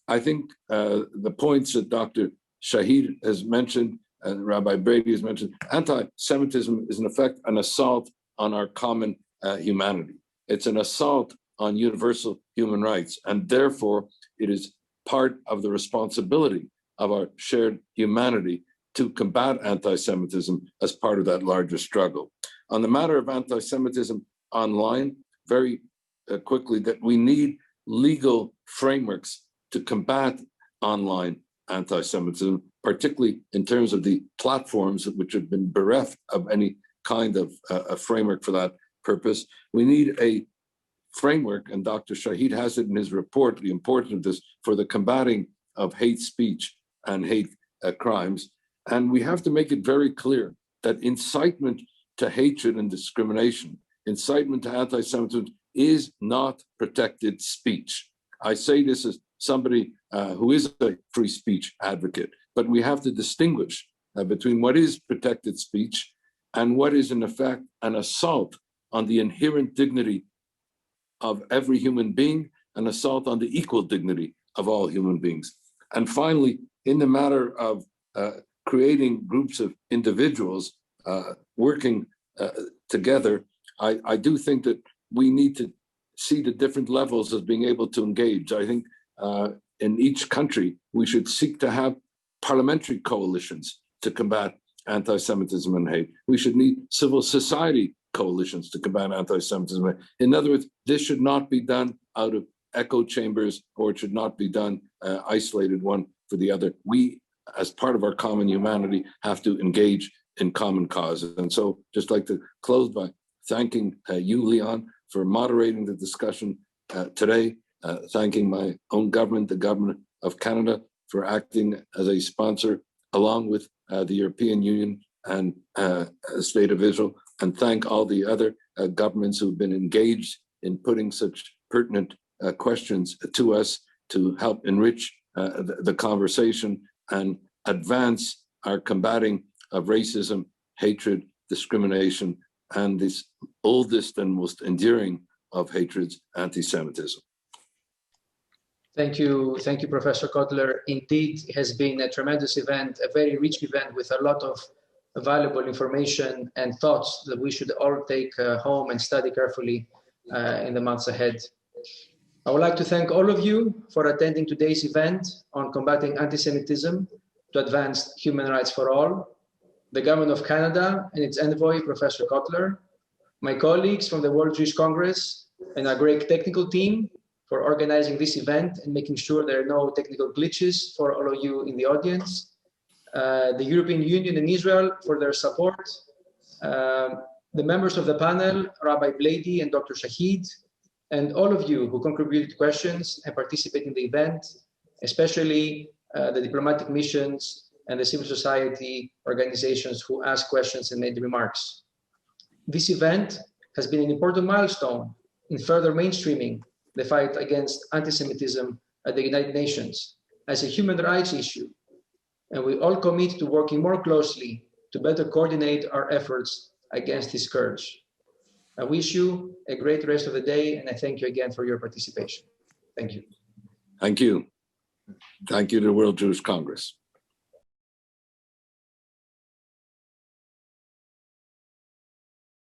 I think the points that Dr. Shaheed has mentioned and Rabbi Blady has mentioned, anti-Semitism is in effect an assault on our common humanity. It's an assault on universal human rights, and therefore it is part of the responsibility of our shared humanity to combat anti-Semitism as part of that larger struggle. On the matter of anti-Semitism online, very quickly, that we need legal frameworks to combat online anti-Semitism, particularly in terms of the platforms which have been bereft of any kind of a framework for that purpose. We need a framework, and Dr. Shaheed has it in his report, the importance of this, for the combating of hate speech and hate crimes. And we have to make it very clear that incitement to hatred and discrimination, incitement to anti-Semitism is not protected speech. I say this as somebody who is a free speech advocate, but we have to distinguish between what is protected speech and what is in effect an assault on the inherent dignity of every human being, an assault on the equal dignity of all human beings. And finally, in the matter of creating groups of individuals working together, I do think that we need to see the different levels of being able to engage. I think in each country, we should seek to have parliamentary coalitions to combat anti-Semitism and hate. We should need civil society coalitions to combat anti-Semitism and hate. In other words, this should not be done out of echo chambers, or it should not be done isolated one for the other. We, as part of our common humanity, have to engage in common cause. And so just like to close by thanking you, Leon, for moderating the discussion today, thanking my own government, the government of Canada, for acting as a sponsor along with the European Union and the State of Israel, and thank all the other governments who've been engaged in putting such pertinent questions to us to help enrich the conversation and advance our combating of racism, hatred, discrimination, and this oldest and most enduring of hatreds, anti-Semitism. Thank you, Professor Cotler. Indeed, it has been a tremendous event, a very rich event with a lot of valuable information and thoughts that we should all take home and study carefully in the months ahead. I would like to thank all of you for attending today's event on combating anti-Semitism to advance human rights for all, the Government of Canada and its Envoy, Professor Cotler, my colleagues from the World Jewish Congress, and our great technical team for organizing this event and making sure there are no technical glitches for all of you in the audience, the European Union and Israel for their support, the members of the panel, Rabbi Blady and Dr. Shaheed, and all of you who contributed questions and participated in the event. especially the diplomatic missions and the civil society organizations who asked questions and made remarks. This event has been an important milestone in further mainstreaming the fight against anti-Semitism at the United Nations as a human rights issue. And we all commit to working more closely to better coordinate our efforts against this scourge. I wish you a great rest of the day, and I thank you again for your participation. Thank you. Thank you. Thank you to the World Jewish Congress.